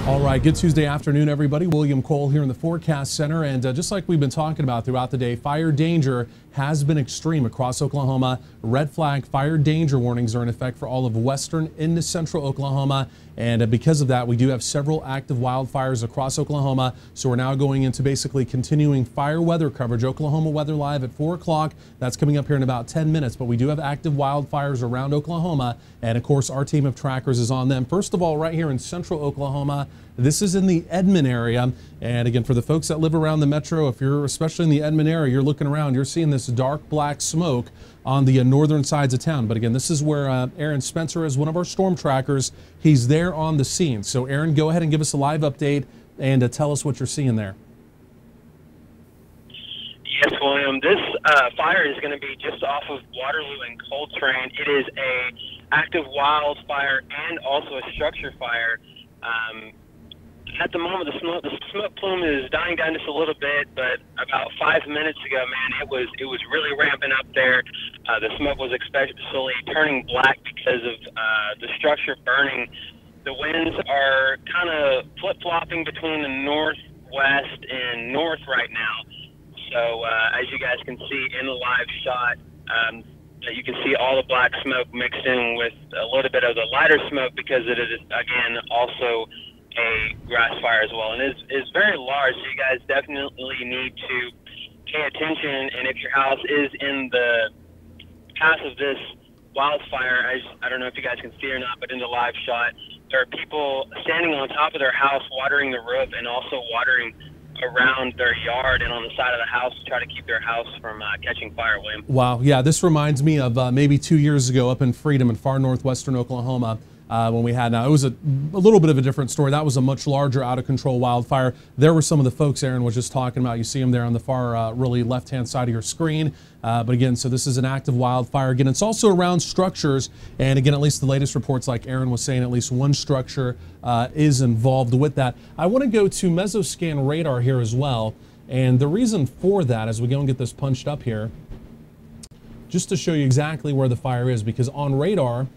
All right, good Tuesday afternoon, everybody. William Cole here in the Forecast Center. And just like we've been talking about throughout the day, fire danger has been extreme across Oklahoma. Red flag fire danger warnings are in effect for all of western into central Oklahoma. And because of that, we do have several active wildfires across Oklahoma. So we're now going into basically continuing fire weather coverage. Oklahoma Weather Live at 4 o'clock. That's coming up here in about 10 minutes. But we do have active wildfires around Oklahoma. And of course, our team of trackers is on them. First of all, right here in central Oklahoma, this is in the Edmond area. And again, for the folks that live around the metro, if you're especially in the Edmond area, you're looking around, you're seeing this dark black smoke on the northern sides of town. But again, this is where Aaron Spencer is one of our storm trackers. He's there on the scene. So Aaron, go ahead and give us a live update and tell us what you're seeing there. Yes, William. This fire is going to be just off of Waterloo and Coltrane. It is a active wildfire and also a structure fire. At the moment, the smoke plume is dying down just a little bit, but about 5 minutes ago, man, it was really ramping up there. The smoke was especially turning black because of the structure burning. The winds are kind of flip-flopping between the northwest and north right now. So as you guys can see in the live shot, you can see all the black smoke mixed in with a little bit of the lighter smoke because it is, again, also a grass fire as well, and it's very large, so you guys definitely need to pay attention. And if your house is in the path of this wildfire, I don't know if you guys can see or not, but in the live shot, there are people standing on top of their house watering the roof and also watering around their yard and on the side of the house to try to keep their house from catching fire, William. Wow, yeah, this reminds me of maybe 2 years ago up in Freedom in far northwestern Oklahoma. When we had, now it was a little bit of a different story. That was a much larger out of control wildfire. There were some of the folks Aaron was just talking about. You see them there on the far really left-hand side of your screen. But again, so this is an active wildfire. Again, it's also around structures. And again, at least the latest reports, like Aaron was saying, at least one structure is involved with that. I want to go to Mesoscan radar here as well. And the reason for that, as we go and get this punched up here, just to show you exactly where the fire is, because on radar,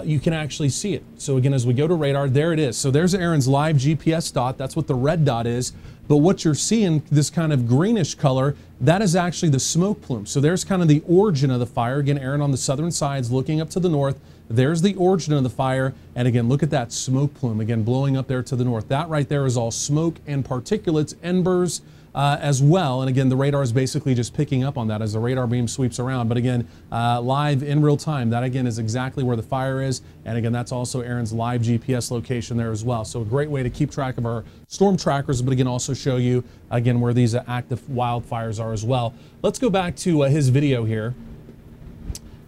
you can actually see it. So again, as we go to radar, there it is. So there's Aaron's live GPS dot. That's what the red dot is. But what you're seeing, this kind of greenish color, that is actually the smoke plume. So there's kind of the origin of the fire. Again, Aaron on the southern sides looking up to the north. There's the origin of the fire. And again, look at that smoke plume, again, blowing up there to the north. That right there is all smoke and particulates, embers, as well. And again, the radar is basically just picking up on that as the radar beam sweeps around. But again, live in real time, that again is exactly where the fire is. And again, that's also Aaron's live GPS location there as well. So a great way to keep track of our storm trackers, but again, also show you again where these active wildfires are as well. Let's go back to his video here.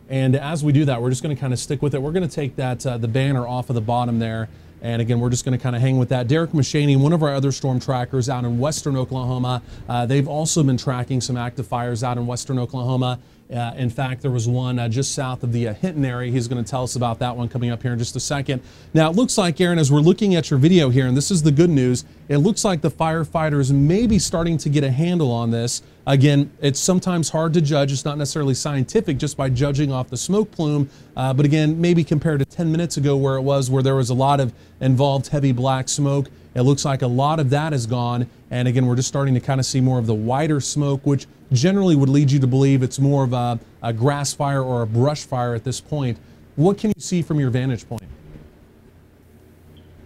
And as we do that, we're just going to kind of stick with it. We're going to take that the banner off of the bottom there. And again, we're just going to kind of hang with that. Derek Machaney, one of our other storm trackers out in western Oklahoma, they've also been tracking some active fires out in western Oklahoma. In fact, there was one just south of the Hinton area. He's going to tell us about that one coming up here in just a second. Now, it looks like, Aaron, as we're looking at your video here, and this is the good news, it looks like the firefighters may be starting to get a handle on this. Again, it's sometimes hard to judge. It's not necessarily scientific just by judging off the smoke plume. But again, maybe compared to 10 minutes ago where there was a lot of involved heavy black smoke, it looks like a lot of that is gone. And again, we're just starting to kind of see more of the whiter smoke, which generally would lead you to believe it's more of a grass fire or a brush fire at this point. What can you see from your vantage point?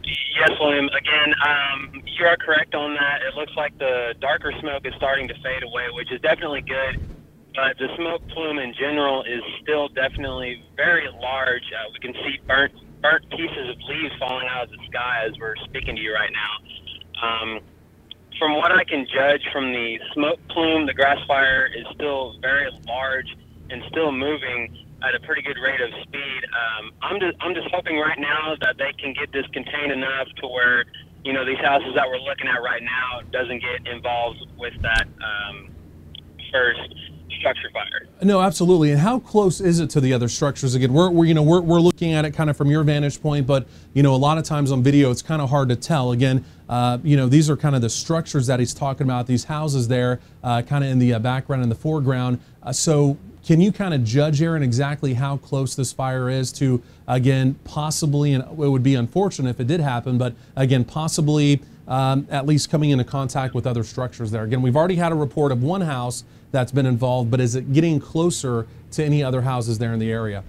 Yes, William. Again, you are correct on that. It looks like the darker smoke is starting to fade away, which is definitely good. But the smoke plume in general is still definitely very large. We can see burnt pieces of leaves falling out of the sky as we're speaking to you right now. From what I can judge from the smoke plume, the grass fire is still very large and still moving at a pretty good rate of speed. I'm just hoping right now that they can get this contained enough to where, you know, these houses that we're looking at right now doesn't get involved with that first structure fire. No, absolutely. And how close is it to the other structures? Again, we're looking at it kind of from your vantage point, but you know, a lot of times on video, it's kind of hard to tell. Again, you know, these are kind of the structures that he's talking about. These houses there, kind of in the background and the foreground. So Can you kind of judge, Aaron, exactly how close this fire is to, again, possibly, and it would be unfortunate if it did happen, but again, possibly at least coming into contact with other structures there? Again, we've already had a report of one house that's been involved, but is it getting closer to any other houses there in the area?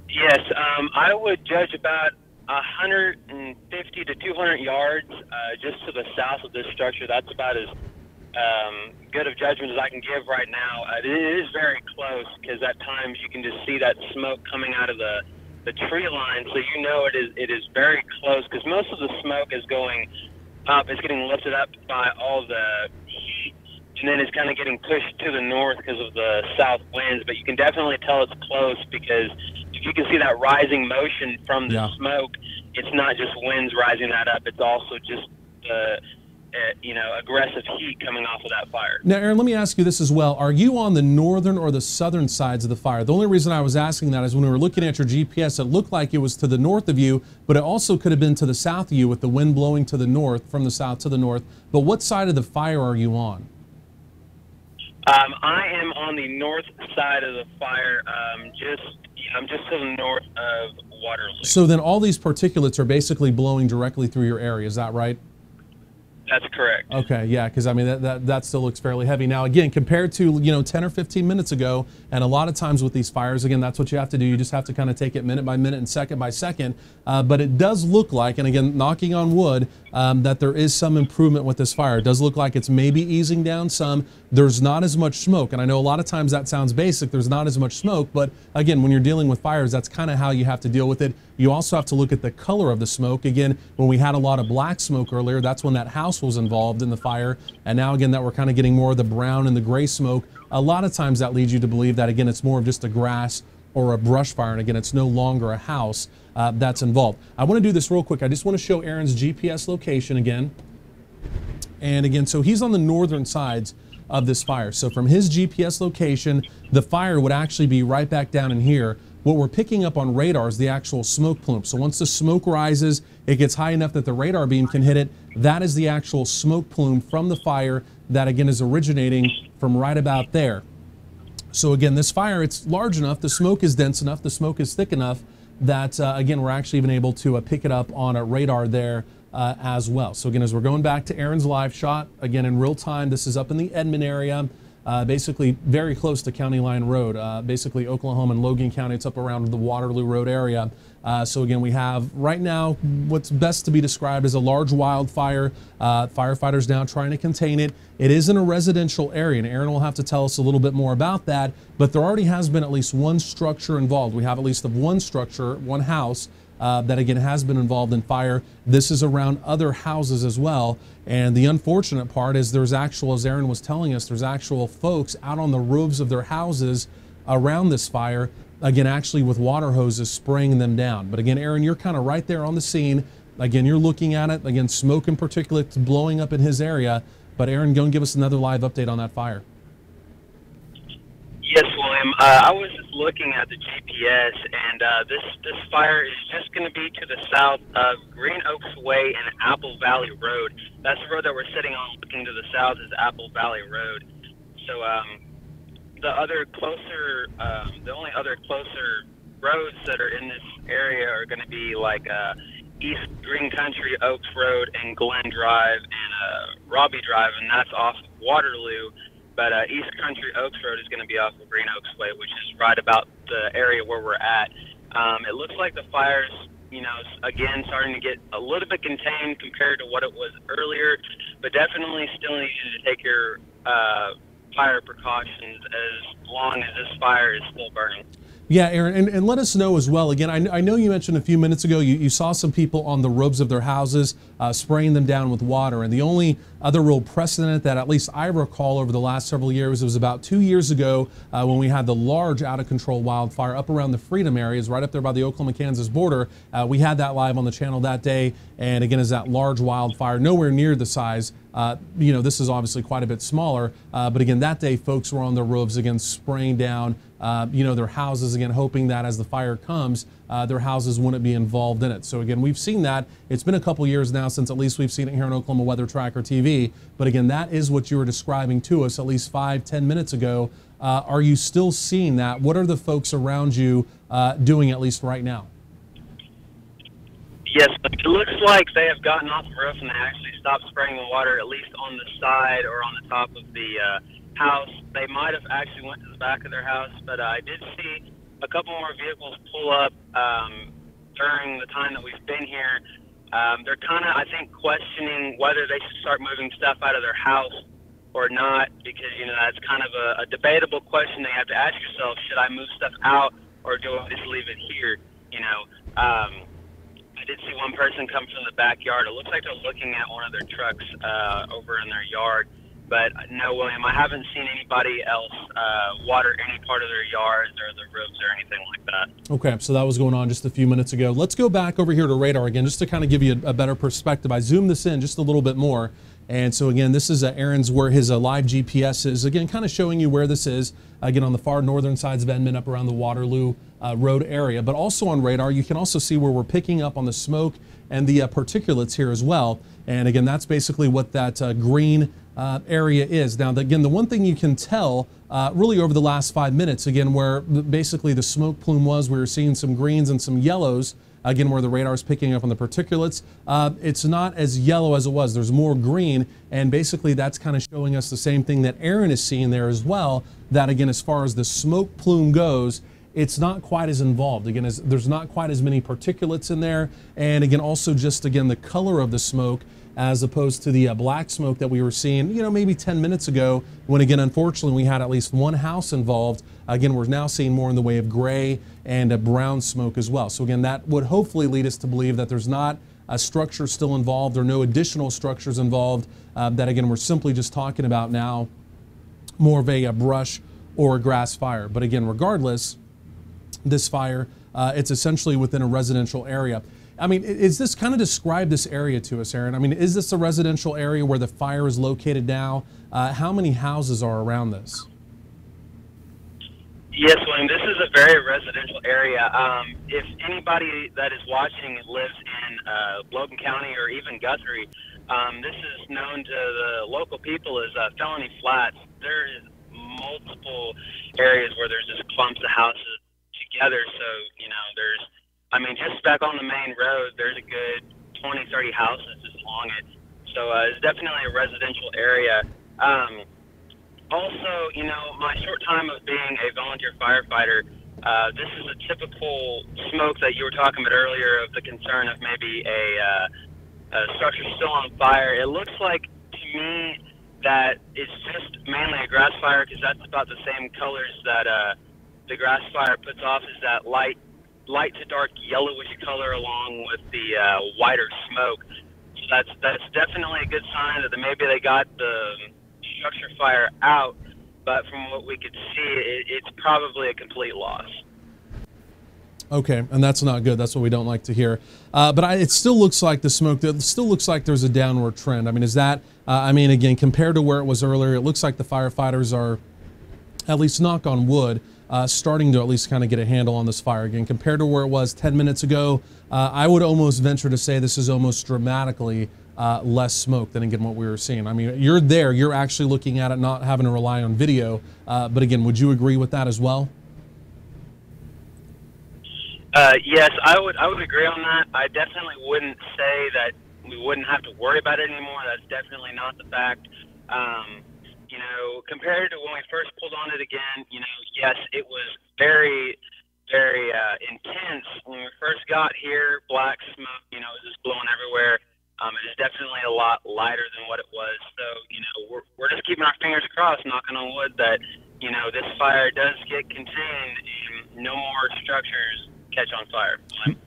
Yes, I would judge about 150 to 200 yards just to the south of this structure. That's about as good of judgment as I can give right now. It is very close because at times you can just see that smoke coming out of the tree line, so you know it is very close because most of the smoke is going up. It's getting lifted up by all the heat, and then it's kind of getting pushed to the north because of the south winds. But you can definitely tell it's close because if you can see that rising motion from the smoke, it's not just winds rising that up. It's also just the aggressive heat coming off of that fire. Now, Aaron, let me ask you this as well. Are you on the northern or the southern sides of the fire? The only reason I was asking that is when we were looking at your GPS, it looked like it was to the north of you, but it also could have been to the south of you with the wind blowing to the north, from the south to the north. But what side of the fire are you on? I am on the north side of the fire, I'm just to the north of Waterloo. So then all these particulates are basically blowing directly through your area, is that right? That's correct. Okay, yeah, because I mean that still looks fairly heavy. Now again, compared to 10 or 15 minutes ago, and a lot of times with these fires, again, that's what you have to do. You just have to kind of take it minute by minute and second by second. But it does look like, and again, knocking on wood, that there is some improvement with this fire. It does look like it's maybe easing down some. There's not as much smoke, and I know a lot of times that sounds basic. There's not as much smoke, but again, when you're dealing with fires, that's kind of how you have to deal with it. You also have to look at the color of the smoke. Again, when we had a lot of black smoke earlier, that's when that house was involved in the fire. And now again, that we're kind of getting more of the brown and the gray smoke. A lot of times that leads you to believe that, again, it's more of just a grass or a brush fire. And again, it's no longer a house that's involved. I want to do this real quick. I just want to show Aaron's GPS location again. And again, so he's on the northern sides of this fire. So from his GPS location, the fire would actually be right back down in here. What we're picking up on radar is the actual smoke plume. So once the smoke rises, it gets high enough that the radar beam can hit it. That is the actual smoke plume from the fire that again is originating from right about there. So again, this fire, it's large enough, the smoke is dense enough, the smoke is thick enough that again, we're actually even able to pick it up on a radar there as well. So again, as we're going back to Aaron's live shot, again in real time, this is up in the Edmond area. Basically very close to County Line Road, basically Oklahoma and Logan County. It's up around the Waterloo Road area. So again, we have right now what's best to be described as a large wildfire. Firefighters now trying to contain it. It is in a residential area, and Aaron will have to tell us a little bit more about that, but there already has been at least one structure involved. We have at least one structure, one house, that again has been involved in fire. This is around other houses as well. And the unfortunate part is there's actual, as Aaron was telling us, there's actual folks out on the roofs of their houses around this fire, again, actually with water hoses spraying them down. But again, Aaron, you're kind of right there on the scene. Again, you're looking at it. Again, smoke and particulates blowing up in his area. But Aaron, go and give us another live update on that fire. Yes, William. I was just looking at the GPS, and this fire is just going to be to the south of Green Oaks Way and Apple Valley Road. That's the road that we're sitting on. Looking to the south is Apple Valley Road. So the only other closer roads that are in this area are going to be like East Green Country, Oaks Road, and Glen Drive, and Robbie Drive, and that's off of Waterloo. But East Country Oaks Road is going to be off of Green Oaks Way, which is right about the area where we're at. It looks like the fire's, again, starting to get a little bit contained compared to what it was earlier, but definitely still need you to take your fire precautions as long as this fire is still burning. Yeah, Aaron, and let us know as well. Again, I know you mentioned a few minutes ago you saw some people on the roofs of their houses spraying them down with water. And the only other real precedent that at least I recall over the last several years, it was about 2 years ago when we had the large out-of-control wildfire up around the Freedom areas, right up there by the Oklahoma-Kansas border. We had that live on the channel that day. And again, is that large wildfire, nowhere near the size. This is obviously quite a bit smaller. But again, that day, folks were on their roofs, again, spraying down their houses, again, hoping that as the fire comes, their houses wouldn't be involved in it. So again, we've seen that. It's been a couple years now since at least we've seen it here on Oklahoma Weather Tracker TV. But again, that is what you were describing to us at least 5-10 minutes ago. Are you still seeing that? What are the folks around you doing at least right now? Yes, it looks like they have gotten off the roof and they actually stopped spraying the water, at least on the side or on the top of the house. They might have actually went to the back of their house, but I did see a couple more vehicles pull up during the time that we've been here. They're kind of, I think, questioning whether they should start moving stuff out of their house or not, because, you know, that's kind of a debatable question they have to ask yourself. Should I move stuff out or do I just leave it here? You know, I did see one person come from the backyard. It looks like they're looking at one of their trucks over in their yard. But no, William, I haven't seen anybody else water any part of their yards or their roofs or anything like that. Okay, so that was going on just a few minutes ago. Let's go back over here to radar again, just to kind of give you a better perspective. I zoomed this in just a little bit more. And so again, this is Aaron's, where his live GPS is, again, kind of showing you where this is, again, on the far northern sides of Edmond, up around the Waterloo Road area. But also on radar, you can also see where we're picking up on the smoke and the particulates here as well. And again, that's basically what that green area is. Now, again, the one thing you can tell really over the last 5 minutes, again, where basically the smoke plume was, we were seeing some greens and some yellows. Again, where the radar is picking up on the particulates, it's not as yellow as it was. There's more green, and basically that's kind of showing us the same thing that Aaron is seeing there as well, that again, as far as the smoke plume goes, it's not quite as involved. Again, there's not quite as many particulates in there, and again, also just, again, the color of the smoke as opposed to the black smoke that we were seeing, you know, maybe 10 minutes ago, when again, unfortunately, we had at least one house involved. Again, we're now seeing more in the way of gray and brown smoke as well. So again, that would hopefully lead us to believe that there's not a structure still involved or no additional structures involved, that again, we're simply just talking about now more of a brush or a grass fire. But again, regardless, this fire, it's essentially within a residential area. I mean, is this kind of describe this area to us, Aaron? I mean, is this a residential area where the fire is located now? How many houses are around this? Yes, William, this is a very residential area. If anybody that is watching lives in Logan County or even Guthrie, this is known to the local people as Felony Flats. There is multiple areas where there's just clumps of houses together. So, you know, I mean, just back on the main road, there's a good 20, 30 houses just along it. So it's definitely a residential area. Also, you know, my short time of being a volunteer firefighter, this is a typical smoke that you were talking about earlier, of the concern of maybe a structure still on fire. It looks like to me that it's just mainly a grass fire, because that's about the same colors that the grass fire puts off, is that light to dark yellowish color along with the whiter smoke. So that's definitely a good sign that maybe they got the structure fire out, but from what we could see, it's probably a complete loss. Okay, and that's not good. That's what we don't like to hear. But it still looks like the smoke, it still looks like there's a downward trend. I mean, is that, I mean, again, compared to where it was earlier, it looks like the firefighters are, at least knock on wood, starting to at least kind of get a handle on this fire again. Compared to where it was 10 minutes ago, I would almost venture to say this is almost dramatically less smoke than again what we were seeing. I mean, you're there, you're actually looking at it, not having to rely on video. But again, would you agree with that as well? Yes, I would agree on that. I definitely wouldn't say that we wouldn't have to worry about it anymore. That's definitely not the fact. You know, compared to when we first pulled on it again, you know, yes, it was very, very intense when we first got here. Black smoke, you know, it was just blowing everywhere. It is definitely a lot lighter than what it was. So, you know, we're just keeping our fingers crossed, knocking on wood, that, you know, this fire does get contained and no more structures catch on fire.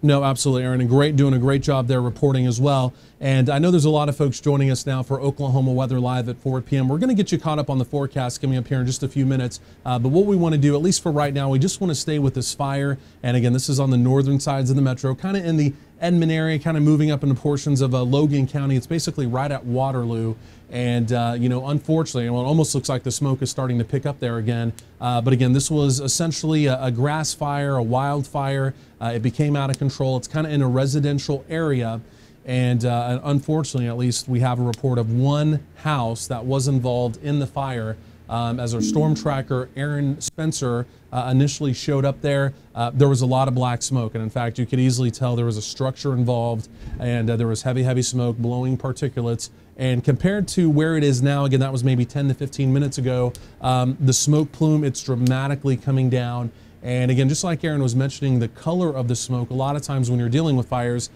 No, absolutely, Aaron, and doing a great job there reporting as well. And I know there's a lot of folks joining us now for Oklahoma Weather Live at 4 p.m. We're going to get you caught up on the forecast coming up here in just a few minutes. But what we want to do, at least for right now, we just want to stay with this fire. And again, this is on the northern sides of the metro, kind of in the Edmond area, kind of moving up into portions of Logan County. It's basically right at Waterloo. And, you know, unfortunately, well, it almost looks like the smoke is starting to pick up there again. But again, this was essentially a grass fire, a wildfire. It became out of control. It's kind of in a residential area. And unfortunately, at least, we have a report of one house that was involved in the fire. As our storm tracker, Aaron Spencer, initially showed up there, there was a lot of black smoke. And in fact, you could easily tell there was a structure involved, and there was heavy, heavy smoke, blowing particulates. And compared to where it is now, again, that was maybe 10 to 15 minutes ago, the smoke plume, it's dramatically coming down. And again, just like Aaron was mentioning, the color of the smoke, a lot of times when you're dealing with fires,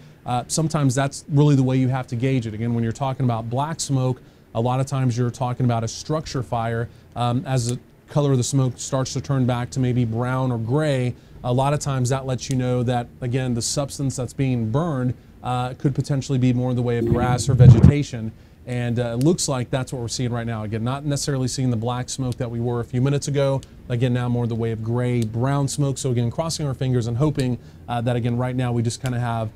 sometimes that's really the way you have to gauge it. Again, when you're talking about black smoke, a lot of times you're talking about a structure fire. As the color of the smoke starts to turn back to maybe brown or gray, a lot of times that lets you know that, again, the substance that's being burned could potentially be more in the way of grass or vegetation. And it looks like that's what we're seeing right now. Again, not necessarily seeing the black smoke that we were a few minutes ago. Again, now more in the way of gray, brown smoke. So again, crossing our fingers and hoping that, again, right now we just kind of have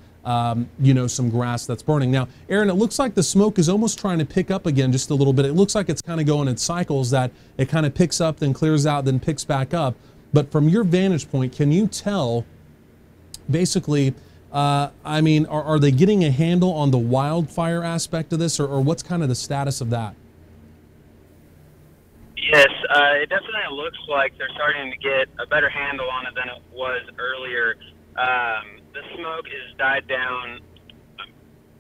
you know, some grass that's burning. Now, Aaron, it looks like the smoke is almost trying to pick up again just a little bit. It looks like it's kind of going in cycles, that it kind of picks up, then clears out, then picks back up. But from your vantage point, can you tell basically, I mean, are they getting a handle on the wildfire aspect of this, or what's kind of the status of that? Yes, it definitely looks like they're starting to get a better handle on it than it was earlier. The smoke has died down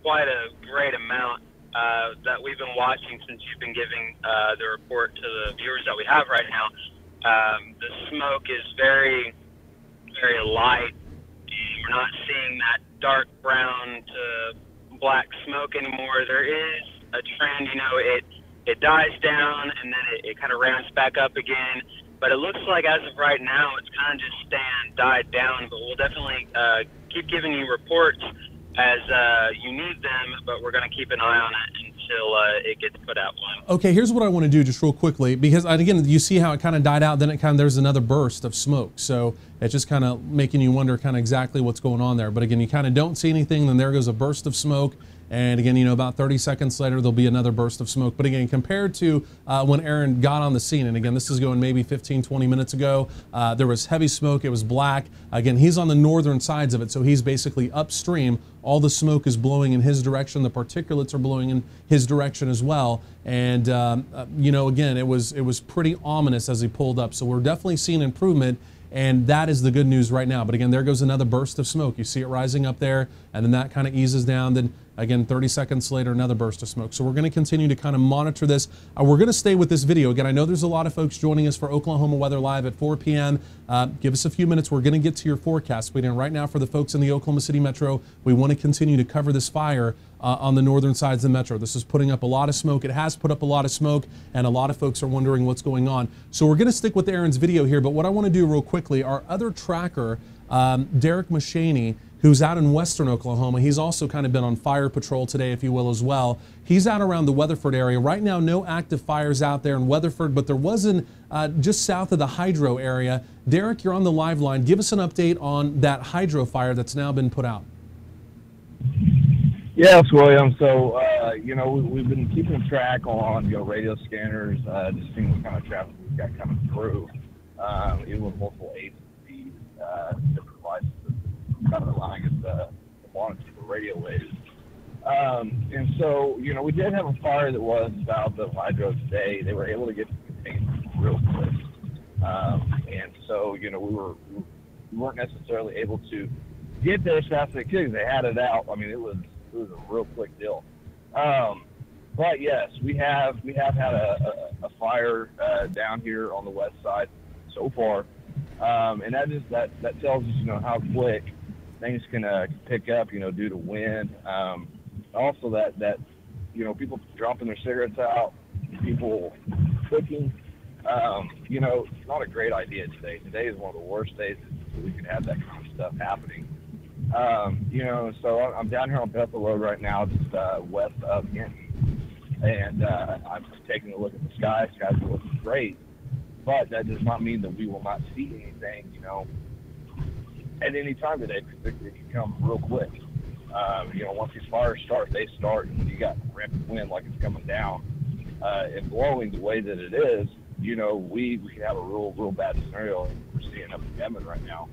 quite a great amount that we've been watching since you've been giving the report to the viewers that we have right now. The smoke is very, very light. We're not seeing that dark brown to black smoke anymore. There is a trend, you know, it dies down and then it kind of ramps back up again. But it looks like as of right now, it's kind of just died down. But we'll definitely keep giving you reports as you need them, but we're going to keep an eye on it until it gets put out. Okay, here's what I want to do just real quickly, because again, you see how it kind of died out, then it kind of, there's another burst of smoke. So it's just kind of making you wonder kind of exactly what's going on there. But again, you kind of don't see anything, then there goes a burst of smoke. And again, you know, about 30 seconds later, there'll be another burst of smoke. But again, compared to when Aaron got on the scene, and again, this is going maybe 15, 20 minutes ago, there was heavy smoke, it was black. Again, he's on the northern sides of it, so he's basically upstream. All the smoke is blowing in his direction. The particulates are blowing in his direction as well. And, you know, again, it was pretty ominous as he pulled up. So we're definitely seeing improvement. And that is the good news right now. But again, there goes another burst of smoke. You see it rising up there, and then that kind of eases down. Then again, 30 seconds later, another burst of smoke. So we're going to continue to kind of monitor this. We're going to stay with this video. Again, I know there's a lot of folks joining us for Oklahoma Weather Live at 4 p.m. Give us a few minutes. We're going to get to your forecast. But right now, for the folks in the Oklahoma City Metro, we want to continue to cover this fire on the northern sides of the metro. This is putting up a lot of smoke. It has put up a lot of smoke, and a lot of folks are wondering what's going on. So we're going to stick with Aaron's video here, but what I want to do real quickly, our other tracker, Derek Mashaney, who's out in western Oklahoma, he's also kind of been on fire patrol today, if you will, as well. He's out around the Weatherford area. Right now, no active fires out there in Weatherford, but there wasn't just south of the Hydro area. Derek, you're on the live line. Give us an update on that Hydro fire that's now been put out. Yes, William. So, you know, we've been keeping track on, you know, radio scanners, just seeing what kind of traffic we've got coming through, even with multiple agencies, different devices, kind of allowing us to monitor the radio waves. And so, you know, we did have a fire that was south of Hydro today. They were able to get contained real quick. And so, you know, we weren't necessarily able to get there as fast as they could. They had it out. I mean, it was a real quick deal. But yes, we have had a fire down here on the west side so far, and that tells us, you know, how quick things can pick up, you know, due to wind. Also that you know, people dropping their cigarettes out, people cooking. You know, it's not a great idea today. Today is one of the worst days that we can have that kind of stuff happening. You know, so I'm down here on Bethel Road right now, just west of Hinton, and I'm just taking a look at the sky. The sky's looking great, but that does not mean that we will not see anything, you know, at any time today, because it can come real quick. Once these fires start, they start, and when you got rampant wind like it's coming down and blowing the way that it is, we could have a real bad scenario we're seeing up in Edmond right now.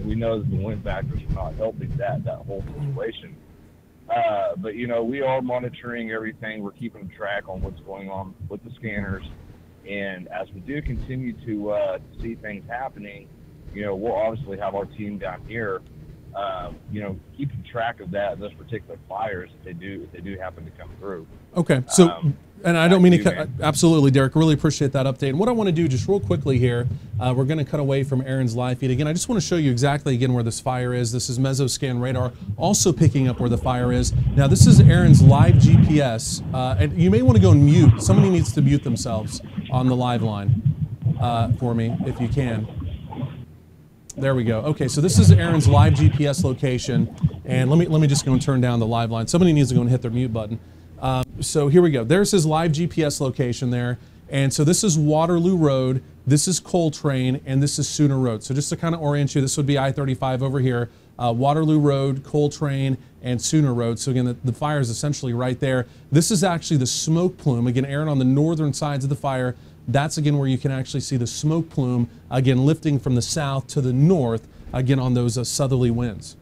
We know that the wind factors are not helping that whole situation. But we are monitoring everything. We're keeping track on what's going on with the scanners, and as we do continue to see things happening, we'll obviously have our team down here, keeping track of that, those particular fires if they do happen to come through. Okay, so, and I don't mean to cut, absolutely, Derek, really appreciate that update. And what I want to do just real quickly here, we're going to cut away from Aaron's live feed. Again, I just want to show you exactly, again, where this fire is. This is Mesoscan radar, also picking up where the fire is. Now, this is Aaron's live GPS, and you may want to go and mute. Somebody needs to mute themselves on the live line for me, if you can. There we go. Okay, so this is Aaron's live GPS location, and let me just go and turn down the live line. Somebody needs to go and hit their mute button. So here we go. There's his live GPS location there, and so this is Waterloo Road, this is Coltrane, and this is Sooner Road. So just to kind of orient you, this would be I-35 over here, Waterloo Road, Coltrane, and Sooner Road. So again, the fire is essentially right there. This is actually the smoke plume. Again, Aaron, on the northern sides of the fire, that's again where you can actually see the smoke plume, again, lifting from the south to the north, again, on those southerly winds.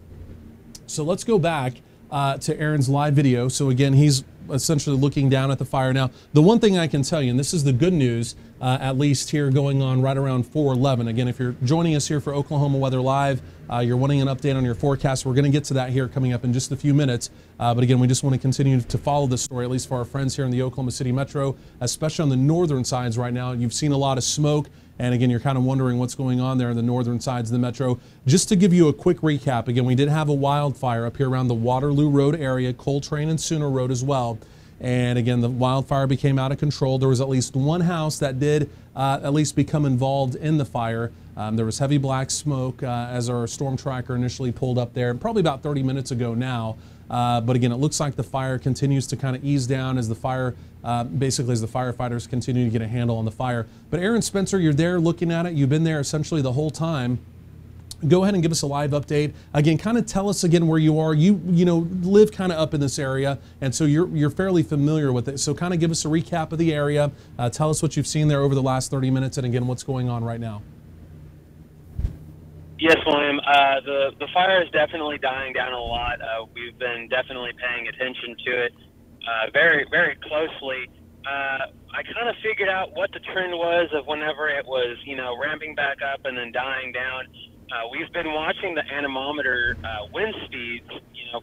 So let's go back to Aaron's live video. So again, he's essentially looking down at the fire. Now, the one thing I can tell you, and this is the good news, at least here going on right around 4:11. Again, if you're joining us here for Oklahoma Weather Live, you're wanting an update on your forecast, we're going to get to that here coming up in just a few minutes. But again, we just want to continue to follow this story, at least for our friends here in the Oklahoma City Metro, especially on the northern sides right now. You've seen a lot of smoke, and again, you're kind of wondering what's going on there in the northern sides of the Metro. Just to give you a quick recap, again, we did have a wildfire up here around the Waterloo Road area, Coltrane and Sooner Road as well. And again, the wildfire became out of control. There was at least one house that did at least become involved in the fire. There was heavy black smoke as our storm tracker initially pulled up there, probably about 30 minutes ago now. But again, it looks like the fire continues to kind of ease down as the fire, basically as the firefighters continue to get a handle on the fire. But Aaron Spencer, you're there looking at it. You've been there essentially the whole time. Go ahead and give us a live update. Again, kind of tell us again where you are. You live kind of up in this area, and so you're fairly familiar with it. So kind of give us a recap of the area. Tell us what you've seen there over the last 30 minutes, and again, what's going on right now. Yes, William. The fire is definitely dying down a lot. We've been definitely paying attention to it very, very closely. I kind of figured out what the trend was of whenever it was, ramping back up and then dying down. We've been watching the anemometer wind speeds,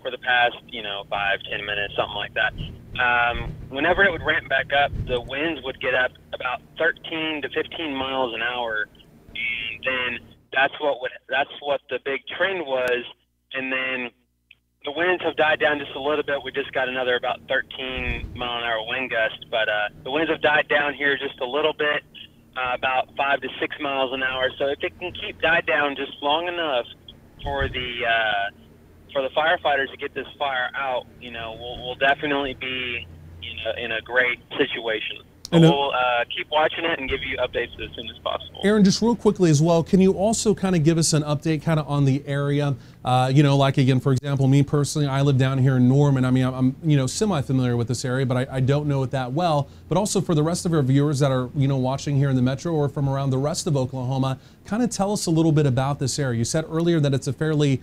for the past, 5-10 minutes, something like that. Whenever it would ramp back up, the winds would get up about 13 to 15 miles an hour, and then that's what the big trend was. And then the winds have died down just a little bit. We just got another about 13 mile an hour wind gust, but the winds have died down here just a little bit. About 5 to 6 miles an hour. So if it can died down just long enough for the firefighters to get this fire out, we'll definitely be in a great situation. We'll keep watching it and give you updates as soon as possible. Aaron, just real quickly as well, can you also kind of give us an update kind of on the area? Like again, for example, me personally, I live down here in Norman. I mean, I'm semi-familiar with this area, but I don't know it that well. But also for the rest of our viewers that are, watching here in the Metro or from around the rest of Oklahoma, kind of tell us a little bit about this area. You said earlier that it's a fairly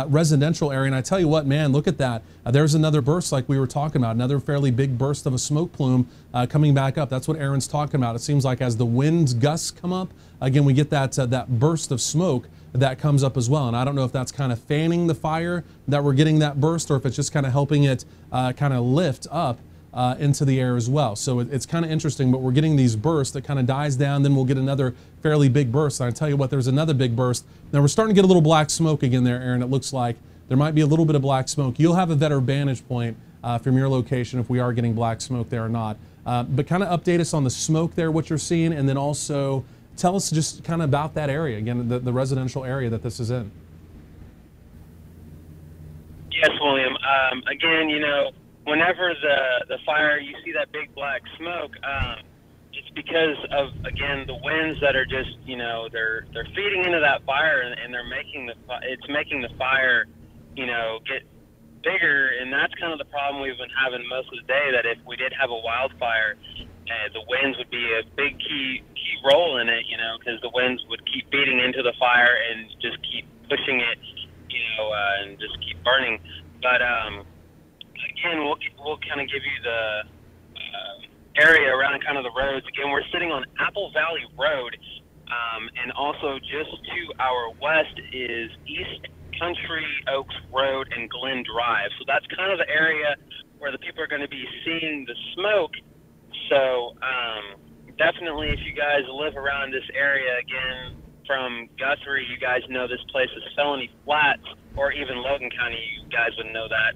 residential area, and I tell you what, man, look at that. There's another burst like we were talking about, another fairly big burst of a smoke plume coming back up. That's what Aaron's talking about. It seems like as the winds gusts come up, again, we get that burst of smoke that comes up as well. And I don't know if that's kind of fanning the fire that we're getting that burst, or if it's just kind of helping it kind of lift up into the air as well. So it's kind of interesting, but we're getting these bursts that kind of dies down, then we'll get another fairly big burst. And I tell you what, there's another big burst. Now we're starting to get a little black smoke again there, Aaron. It looks like there might be a little bit of black smoke. You'll have a better vantage point from your location if we are getting black smoke there or not. But kind of update us on the smoke there, what you're seeing, and then also tell us just kind of about that area, again, the residential area that this is in. Yes, William. Again, whenever the fire, you see that big black smoke, it's because of, again, the winds that are just, they're feeding into that fire, and they're making it's making the fire, get bigger, and that's kind of the problem we've been having most of the day, that if we did have a wildfire, the winds would be a big key role in it, because the winds would keep beating into the fire and just keep pushing it, and just keep burning. But again, we'll kind of give you the area around kind of the roads. Again, we're sitting on Apple Valley Road, and also just to our west is East Country Oaks Road and Glen Drive. So that's kind of the area where the people are going to be seeing the smoke. So definitely, if you guys live around this area, again, from Guthrie, you guys know this place is Felony Flats, or even Logan County, you guys would know that.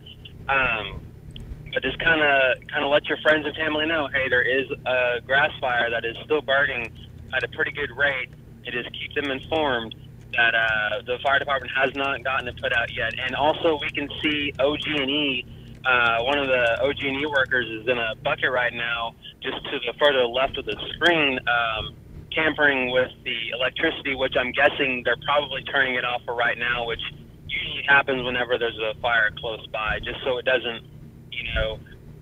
But just kind of let your friends and family know, hey, there is a grass fire that is still burning at a pretty good rate, and just keep them informed that the fire department has not gotten it put out yet. And also, we can see OG&E. One of the OG&E workers is in a bucket right now, just to the further left of the screen, tampering with the electricity, which I'm guessing they're probably turning it off for right now, which usually happens whenever there's a fire close by, just so it doesn't,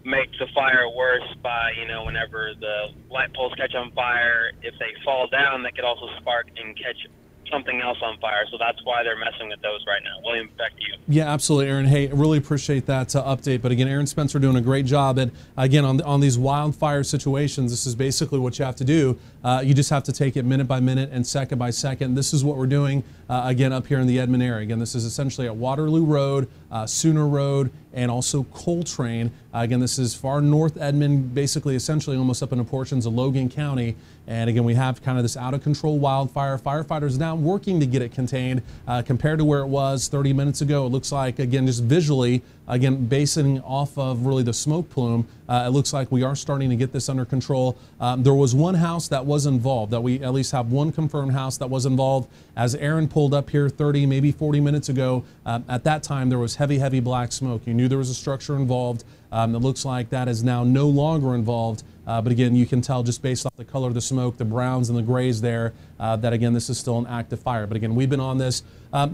make the fire worse by, whenever the light poles catch on fire, if they fall down, that could also spark and catch something else on fire. So that's why they're messing with those right now. William, back to you. Yeah, absolutely, Aaron. Hey, really appreciate that update. But again, Aaron Spencer doing a great job. And again, on these wildfire situations, this is basically what you have to do. You just have to take it minute by minute and second by second. This is what we're doing, again, up here in the Edmond area. Again, this is essentially at Waterloo Road, Sooner Road, and also Coltrane. Again, this is far North Edmond, basically essentially almost up into portions of Logan County. And again, we have kind of this out of control wildfire. Firefighters now working to get it contained compared to where it was 30 minutes ago. It looks like, again, just visually, again, basing off of really the smoke plume, it looks like we are starting to get this under control. There was one house that was involved, that we at least have one confirmed house that was involved. As Aaron pulled up here 30, maybe 40 minutes ago, at that time there was heavy, heavy black smoke. You knew there was a structure involved. It looks like that is now no longer involved. But again, you can tell just based off the color of the smoke, the browns and the grays there, that again, this is still an active fire. But again, we've been on this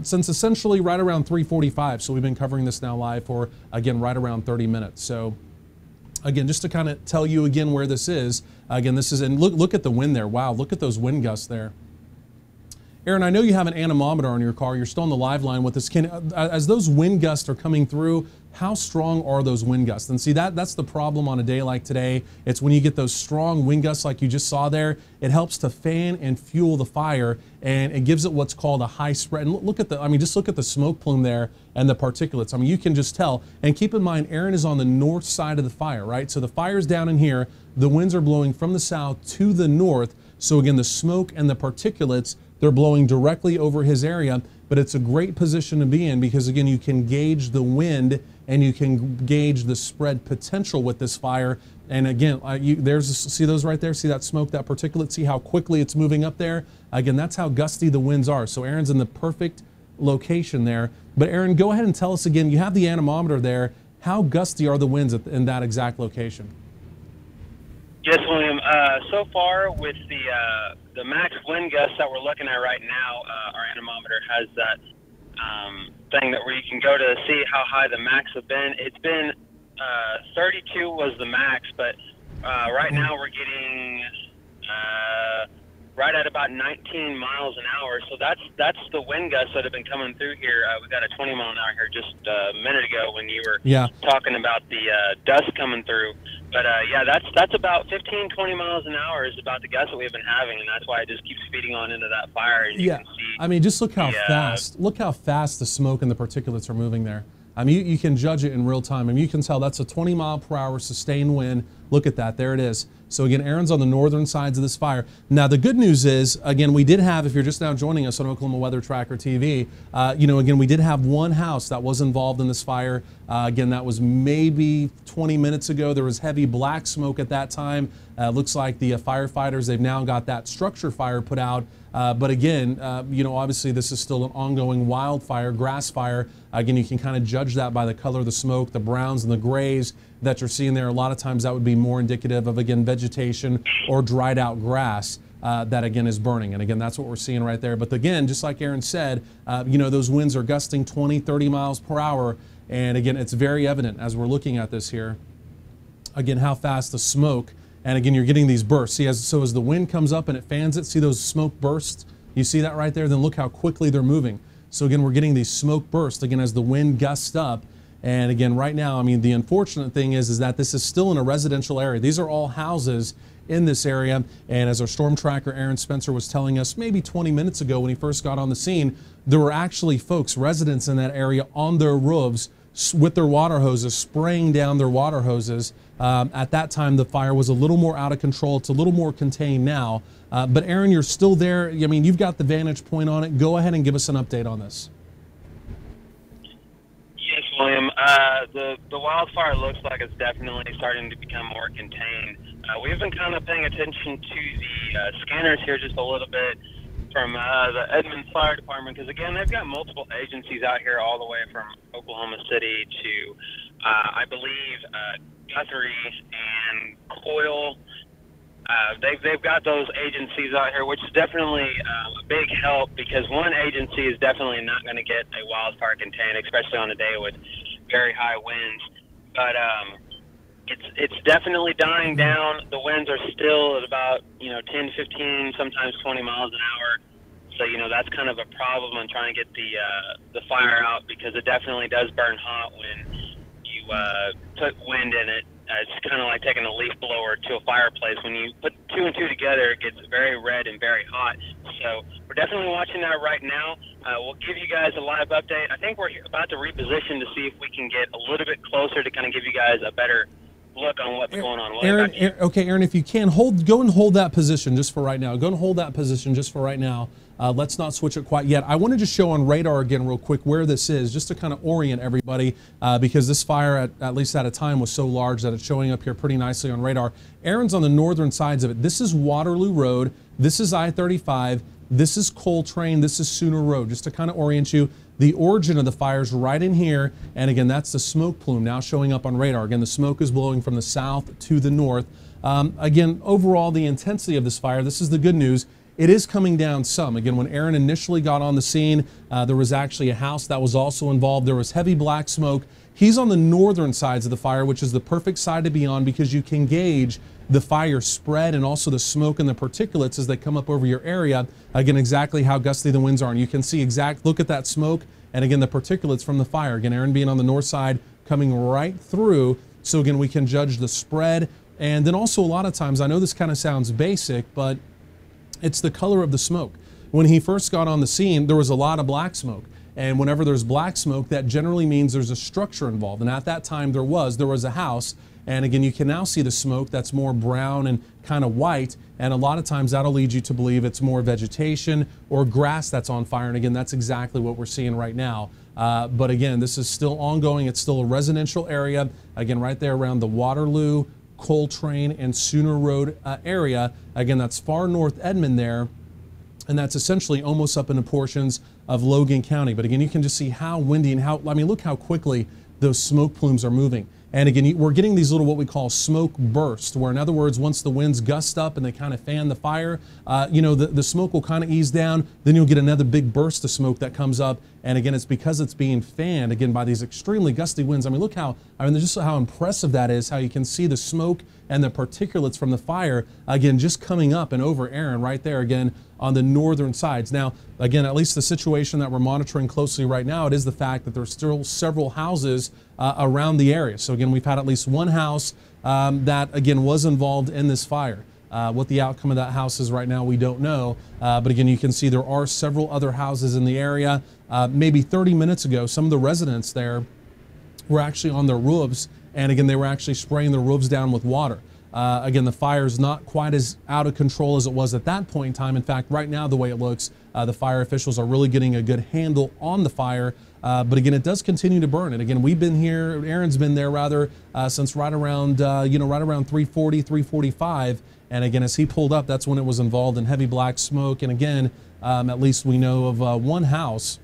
since essentially right around 3:45. So we've been covering this now live for, again, right around 30 minutes. So again, just to kind of tell you again where this is, again, this is, and look at the wind there. Wow, look at those wind gusts there. Aaron, I know you have an anemometer on your car. You're still on the live line with us. As those wind gusts are coming through, how strong are those wind gusts? And see, that's the problem on a day like today. It's when you get those strong wind gusts like you just saw there, it helps to fan and fuel the fire, and it gives it what's called a high spread. And look at just look at the smoke plume there and the particulates. I mean, you can just tell. And keep in mind, Aaron is on the north side of the fire, right? So the fire's down in here. The winds are blowing from the south to the north. So again, the smoke and the particulates, they're blowing directly over his area, but it's a great position to be in because, again, you can gauge the wind and you can gauge the spread potential with this fire. And again, see those right there? See that smoke, that particulate? See how quickly it's moving up there? Again, that's how gusty the winds are. So Aaron's in the perfect location there. But Aaron, go ahead and tell us again, you have the anemometer there. How gusty are the winds in that exact location? Yes, William. So far, with the max wind gusts that we're looking at right now, our anemometer has that thing where you can go to see how high the max have been. It's been 32 was the max, but right now we're getting right at about 19 miles an hour. So that's the wind gusts that have been coming through here. We got a 20 mile an hour here just a minute ago when you were talking about the dust coming through. But yeah, that's about 15, 20 miles an hour is about the gusts that we've been having, and that's why it just keeps feeding on into that fire. And you can see, I mean, just look how fast the smoke and the particulates are moving there. I mean, you can judge it in real time. I mean, you can tell that's a 20 mile per hour sustained wind. Look at that, there it is. So again, Aaron's on the northern sides of this fire. Now the good news is, again, we did have, if you're just now joining us on Oklahoma Weather Tracker TV, again, we did have one house that was involved in this fire. Again, that was maybe 20 minutes ago. There was heavy black smoke at that time. Looks like the firefighters, they've now got that structure fire put out. But again, obviously this is still an ongoing wildfire, grass fire. Again, you can kind of judge that by the color of the smoke, the browns and the grays that you're seeing there. A lot of times that would be more indicative of, again, vegetation or dried out grass. that again is burning. And again, that's what we're seeing right there. But again, just like Aaron said, you know, those winds are gusting 20, 30 miles per hour. And again, it's very evident as we're looking at this here, again, how fast the smoke, and again, you're getting these bursts. See, as the wind comes up and it fans it, see those smoke bursts? You see that right there? Then look how quickly they're moving. So again, we're getting these smoke bursts, again, as the wind gusts up. And again, right now, I mean, the unfortunate thing is that this is still in a residential area. These are all houses in this area. And as our storm tracker, Aaron Spencer, was telling us maybe 20 minutes ago when he first got on the scene, there were actually folks, residents in that area on their roofs with their water hoses, spraying down their water hoses. At that time, the fire was a little more out of control. It's a little more contained now. But Aaron, you're still there. I mean, you've got the vantage point on it. Go ahead and give us an update on this. Yes, William. The wildfire looks like it's definitely starting to become more contained. We've been kind of paying attention to the scanners here just a little bit from the Edmond Fire Department, because again, they've got multiple agencies out here all the way from Oklahoma City to, I believe, Guthrie and Coyle. They've got those agencies out here, which is definitely a big help, because one agency is definitely not going to get a wildfire contained, especially on a day with very high winds. But it's definitely dying down. The winds are still at about 10, 15, sometimes 20 miles an hour. So that's kind of a problem on trying to get the fire out, because it definitely does burn hot when you put wind in it. It's kind of like taking a leaf blower to a fireplace. When you put two and two together, it gets very red and very hot. So we're definitely watching that right now. We'll give you guys a live update. I think we're about to reposition to see if we can get a little bit closer to kind of give you guys a better look on what's going on. Aaron, Aaron, if you can, go and hold that position just for right now. Go and hold that position just for right now. Let's not switch it quite yet. I wanted to show on radar again real quick where this is, just to kind of orient everybody, because this fire, at least at a time, was so large that it's showing up here pretty nicely on radar. Aaron's on the northern sides of it. This is Waterloo Road. This is I-35. This is Coltrane. This is Sooner Road, just to kind of orient you. The origin of the fire is right in here, and again, that's the smoke plume now showing up on radar. Again, the smoke is blowing from the south to the north. Again, overall, the intensity of this fire, this is the good news, it is coming down some. Again, when Aaron initially got on the scene, there was actually a house that was also involved. There was heavy black smoke. He's on the northern sides of the fire, which is the perfect side to be on, because you can gauge the fire spread and also the smoke and the particulates as they come up over your area. Again, exactly how gusty the winds are. And you can see look at that smoke, and again, the particulates from the fire. Again, Aaron being on the north side, coming right through. So again, we can judge the spread. And then also a lot of times, I know this kind of sounds basic, but it's the color of the smoke. When he first got on the scene, there was a lot of black smoke. And whenever there's black smoke, that generally means there's a structure involved. And at that time, there was a house. And again, you can now see the smoke that's more brown and kind of white. And a lot of times that'll lead you to believe it's more vegetation or grass that's on fire. And again, that's exactly what we're seeing right now. But again, this is still ongoing. It's still a residential area. Again, right there around the Waterloo, Coltrane, and Sooner Road area. Again, that's far North Edmond there. And that's essentially almost up into portions of Logan County. But again, you can just see how windy and look how quickly those smoke plumes are moving. And again, we're getting these little what we call smoke bursts, where in other words, once the winds gust up and they kind of fan the fire, the smoke will kind of ease down. Then you'll get another big burst of smoke that comes up. And again, it's because it's being fanned again by these extremely gusty winds. I mean, just how impressive that is, how you can see the smoke and the particulates from the fire, again, just coming up and over Aaron right there again on the northern sides. Now, again, at least the situation that we're monitoring closely right now, it is the fact that there's still several houses around the area. So again, we've had at least one house that, again, was involved in this fire. What the outcome of that house is right now, we don't know. But again, you can see there are several other houses in the area. Maybe 30 minutes ago, some of the residents there were actually on their roofs, and again, they were actually spraying their roofs down with water. Again, the fire is not quite as out of control as it was at that point in time. In fact, right now, the way it looks, the fire officials are really getting a good handle on the fire. But again, it does continue to burn. And again, we've been here, Aaron's been there rather, since right around, right around 3:40, 3:45. And again, as he pulled up, that's when it was involved in heavy black smoke. And again, at least we know of one house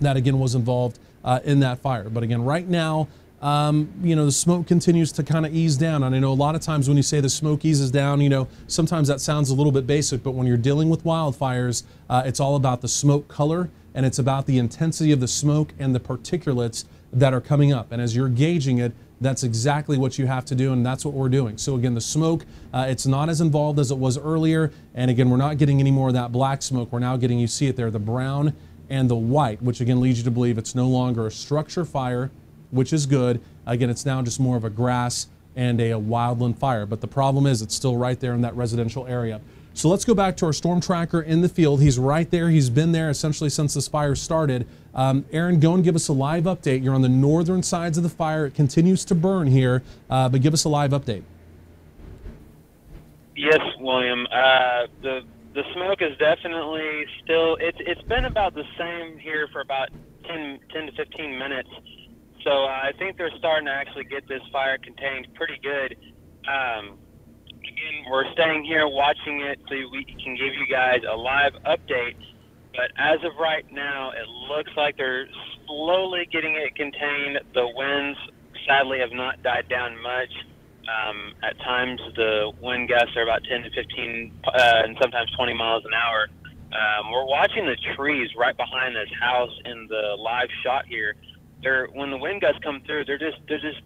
that again was involved in that fire. But again, right now, you know, the smoke continues to kind of ease down. And I know a lot of times when you say the smoke eases down, you know, sometimes that sounds a little bit basic, but when you're dealing with wildfires, it's all about the smoke color, and it's about the intensity of the smoke and the particulates that are coming up. And as you're gauging it, that's exactly what you have to do, and that's what we're doing. So again, the smoke, it's not as involved as it was earlier, and again, we're not getting any more of that black smoke. We're now getting, you see it there, the brown and the white, which again leads you to believe it's no longer a structure fire, which is good. Again, it's now just more of a grass and a wildland fire. But the problem is it's still right there in that residential area. So let's go back to our storm tracker in the field. He's right there. He's been there essentially since this fire started. Aaron, go and give us a live update. You're on the northern sides of the fire. It continues to burn here, but give us a live update. Yes, William. The smoke is definitely still, it's been about the same here for about 10 to 15 minutes. So I think they're starting to actually get this fire contained pretty good. Again, we're staying here watching it so we can give you guys a live update. But as of right now, it looks like they're slowly getting it contained. The winds, sadly, have not died down much. At times, the wind gusts are about 10 to 15 and sometimes 20 miles an hour. We're watching the trees right behind this house in the live shot here. When the wind gusts come through, they're just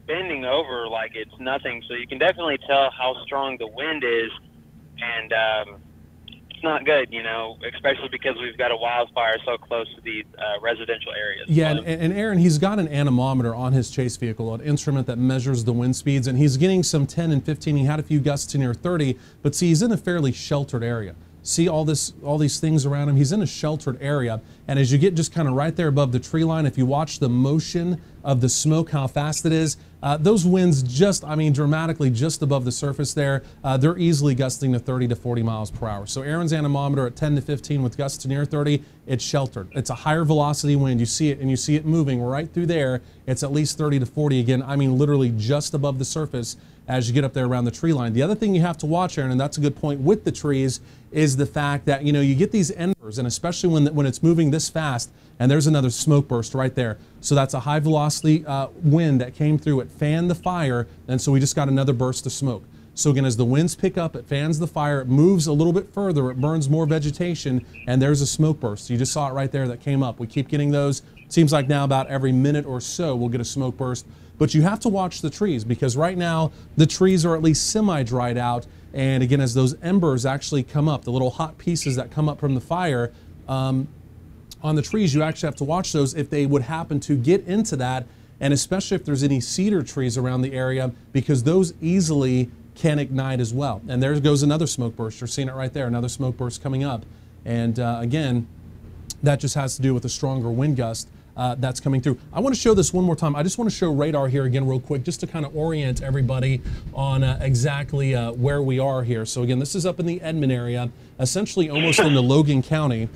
bending over like it's nothing. So you can definitely tell how strong the wind is, and it's not good, you know, especially because we've got a wildfire so close to these residential areas. Yeah, and Aaron, he's got an anemometer on his chase vehicle, an instrument that measures the wind speeds, and he's getting some 10 and 15. He had a few gusts to near 30, but see, he's in a fairly sheltered area. See all these things around him? He's in a sheltered area, and as you get just kind of right there above the tree line, if you watch the motion of the smoke, how fast it is, those winds just, I mean, dramatically just above the surface there, they're easily gusting to 30 to 40 miles per hour. So Aaron's anemometer at 10 to 15 with gusts to near 30, it's sheltered. It's a higher velocity wind. You see it, and you see it moving right through there. It's at least 30 to 40 again. I mean, literally just above the surface as you get up there around the tree line. The other thing you have to watch, Aaron, and that's a good point with the trees, is the fact that, you know, you get these embers, and especially when it's moving this fast, and there's another smoke burst right there. So that's a high velocity wind that came through. It fanned the fire, and so we just got another burst of smoke. So again, as the winds pick up, it fans the fire, it moves a little bit further, it burns more vegetation, and there's a smoke burst. You just saw it right there that came up. We keep getting those. Seems like now about every minute or so we'll get a smoke burst. But you have to watch the trees, because right now the trees are at least semi-dried out. And again, as those embers actually come up, the little hot pieces that come up from the fire on the trees, you actually have to watch those if they would happen to get into that, and especially if there's any cedar trees around the area, because those easily can ignite as well. And there goes another smoke burst. You're seeing it right there, another smoke burst coming up. And again, that just has to do with a stronger wind gust that's coming through. I want to show this one more time. I just want to show radar here again real quick, just to kind of orient everybody on exactly where we are here. So again, this is up in the Edmond area, essentially almost into Logan County.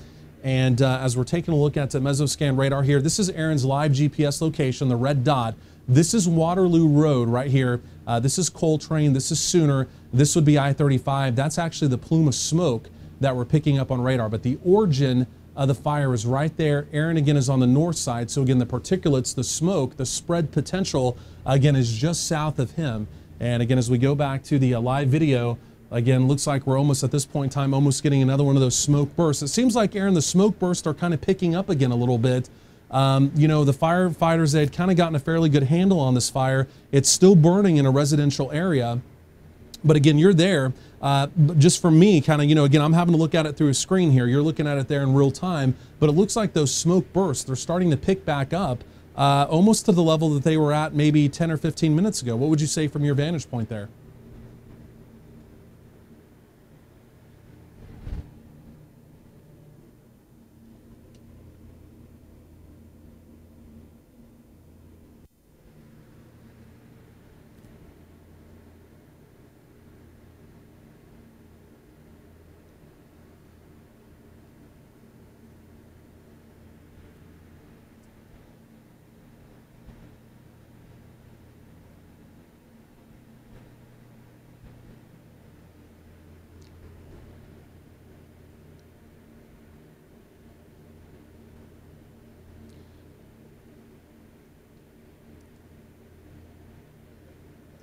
And as we're taking a look at the Mesoscan radar here, this is Aaron's live GPS location, the red dot. This is Waterloo Road right here. This is Coltrane. This is Sooner. This would be I-35. That's actually the plume of smoke that we're picking up on radar. But the origin of the fire is right there. Aaron, again, is on the north side. So again, the particulates, the smoke, the spread potential, again, is just south of him. And again, as we go back to the live video, again, looks like we're almost at this point in time, almost getting another one of those smoke bursts. It seems like, Aaron, the smoke bursts are kind of picking up again a little bit. You know, the firefighters, they had kind of gotten a fairly good handle on this fire. It's still burning in a residential area. But again, you're there. Just for me, kind of, you know, again, I'm having to look at it through a screen here. You're looking at it there in real time. But it looks like those smoke bursts, they're starting to pick back up almost to the level that they were at maybe 10 or 15 minutes ago. What would you say from your vantage point there?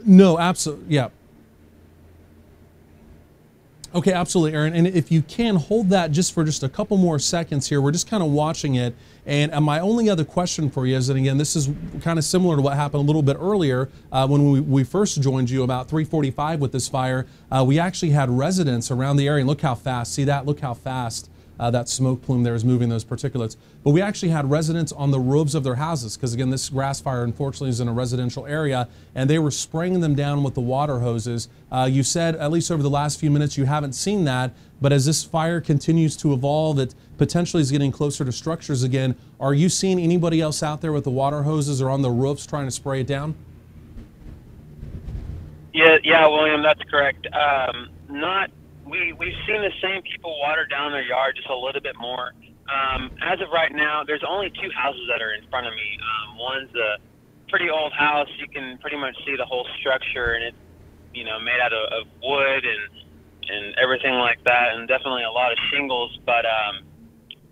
No, absolutely, yeah. Okay, absolutely, Aaron. And if you can hold that just for just a couple more seconds here, we're just kind of watching it. And my only other question for you is, and again, this is kind of similar to what happened a little bit earlier when we first joined you about 3:45 with this fire. We actually had residents around the area. And look how fast, see that? Look how fast that smoke plume there is moving those particulates. But we actually had residents on the roofs of their houses, because again, this grass fire unfortunately is in a residential area, and they were spraying them down with the water hoses. You said, at least over the last few minutes, you haven't seen that, but as this fire continues to evolve, it potentially is getting closer to structures again. Are you seeing anybody else out there with the water hoses or on the roofs trying to spray it down? Yeah, William, that's correct. We've seen the same people water down their yard, just a little bit more. As of right now, there's only 2 houses that are in front of me. One's a pretty old house. You can pretty much see the whole structure, and it's, you know, made out of wood and everything like that, and definitely a lot of shingles. But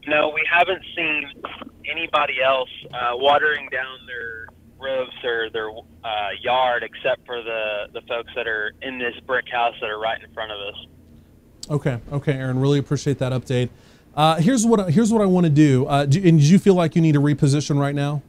no, we haven't seen anybody else watering down their roofs or their yard, except for the folks that are in this brick house that are right in front of us. Okay, Aaron, really appreciate that update. Here's what I want to do. And do you feel like you need to reposition right now?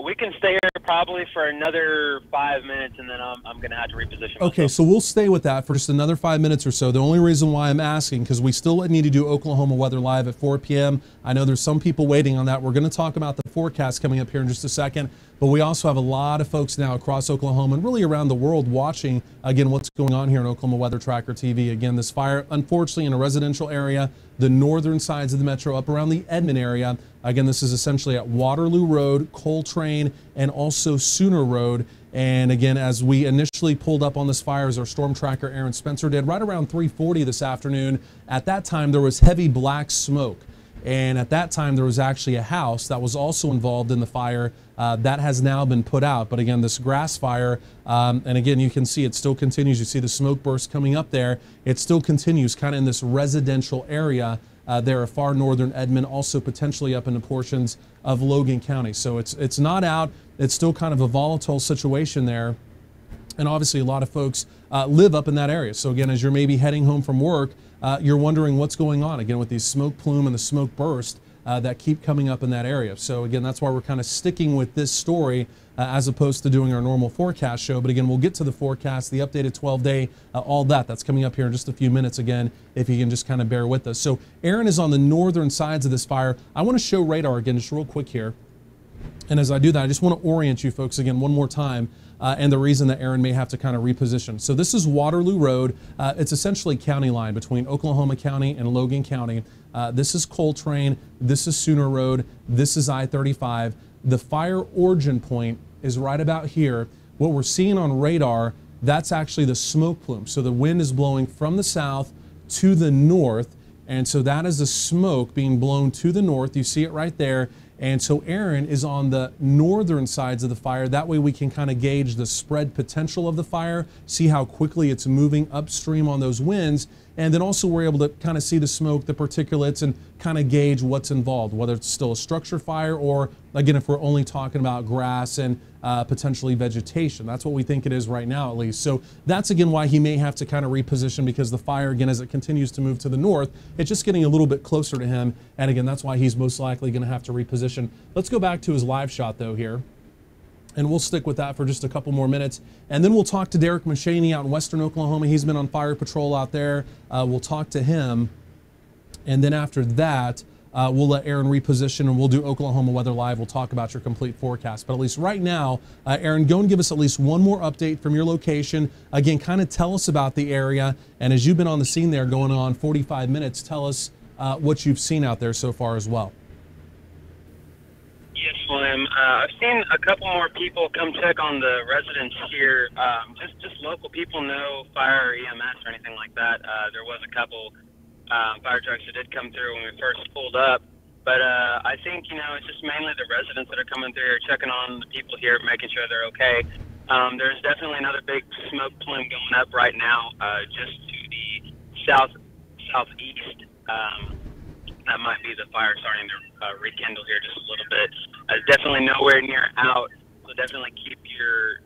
We can stay here probably for another 5 minutes, and then I'm going to have to reposition myself. Okay, so we'll stay with that for just another 5 minutes or so. The only reason why I'm asking, because we still need to do Oklahoma Weather Live at 4 p.m. I know there's some people waiting on that. We're going to talk about the forecast coming up here in just a second, but we also have a lot of folks now across Oklahoma and really around the world watching, again, what's going on here on Oklahoma Weather Tracker TV. Again, this fire, unfortunately, in a residential area, the northern sides of the metro, up around the Edmond area. Again, this is essentially at Waterloo Road, Coltrane, and also Sooner Road. And again, as we initially pulled up on this fire, as our storm tracker Aaron Spencer did, right around 3:40 this afternoon, at that time there was heavy black smoke. And at that time, there was actually a house that was also involved in the fire that has now been put out. But again, this grass fire, and again, you can see it still continues. You see the smoke burst coming up there. It still continues kind of in this residential area there at far northern Edmond, also potentially up into portions of Logan County. So it's not out. It's still kind of a volatile situation there. And obviously, a lot of folks live up in that area. So again, as you're maybe heading home from work, you're wondering what's going on, again, with these smoke plume and the smoke burst that keep coming up in that area. So again, that's why we're kind of sticking with this story as opposed to doing our normal forecast show. But again, we'll get to the forecast, the updated 12-day, all that's coming up here in just a few minutes again, if you can just kind of bear with us. So Aaron is on the northern sides of this fire. I want to show radar again just real quick here. And as I do that, I just want to orient you folks again one more time. And the reason that Aaron may have to kind of reposition. So this is Waterloo Road. It's essentially county line between Oklahoma County and Logan County. This is Coltrane. This is Sooner Road. This is I-35. The fire origin point is right about here. What we're seeing on radar, that's actually the smoke plume. So the wind is blowing from the south to the north. And so that is the smoke being blown to the north. You see it right there. And so Aaron is on the northern sides of the fire. That way we can kind of gauge the spread potential of the fire, see how quickly it's moving upstream on those winds. And then also we're able to kind of see the smoke, the particulates, and kind of gauge what's involved, whether it's still a structure fire or, again, if we're only talking about grass and potentially vegetation. That's what we think it is right now, at least. So that's, again, why he may have to kind of reposition, because the fire, again, as it continues to move to the north, it's just getting a little bit closer to him. And again, that's why he's most likely going to have to reposition. Let's go back to his live shot, though, here. And we'll stick with that for just a couple more minutes. And then we'll talk to Derek Machaney out in western Oklahoma. He's been on fire patrol out there. We'll talk to him. And then after that, we'll let Aaron reposition, and we'll do Oklahoma Weather Live. We'll talk about your complete forecast. But at least right now, Aaron, go and give us at least one more update from your location. Again, kind of tell us about the area. And as you've been on the scene there going on 45 minutes, tell us what you've seen out there so far as well. Yes, William. I've seen a couple more people come check on the residents here. Just local people, no fire or EMS or anything like that. There was a couple fire trucks that did come through when we first pulled up. But I think, it's just mainly the residents that are coming through here, checking on the people here, making sure they're okay. There's definitely another big smoke plume going up right now, just to the southeast. That might be the fire starting to rekindle here just a little bit. Definitely nowhere near out. also definitely keep your,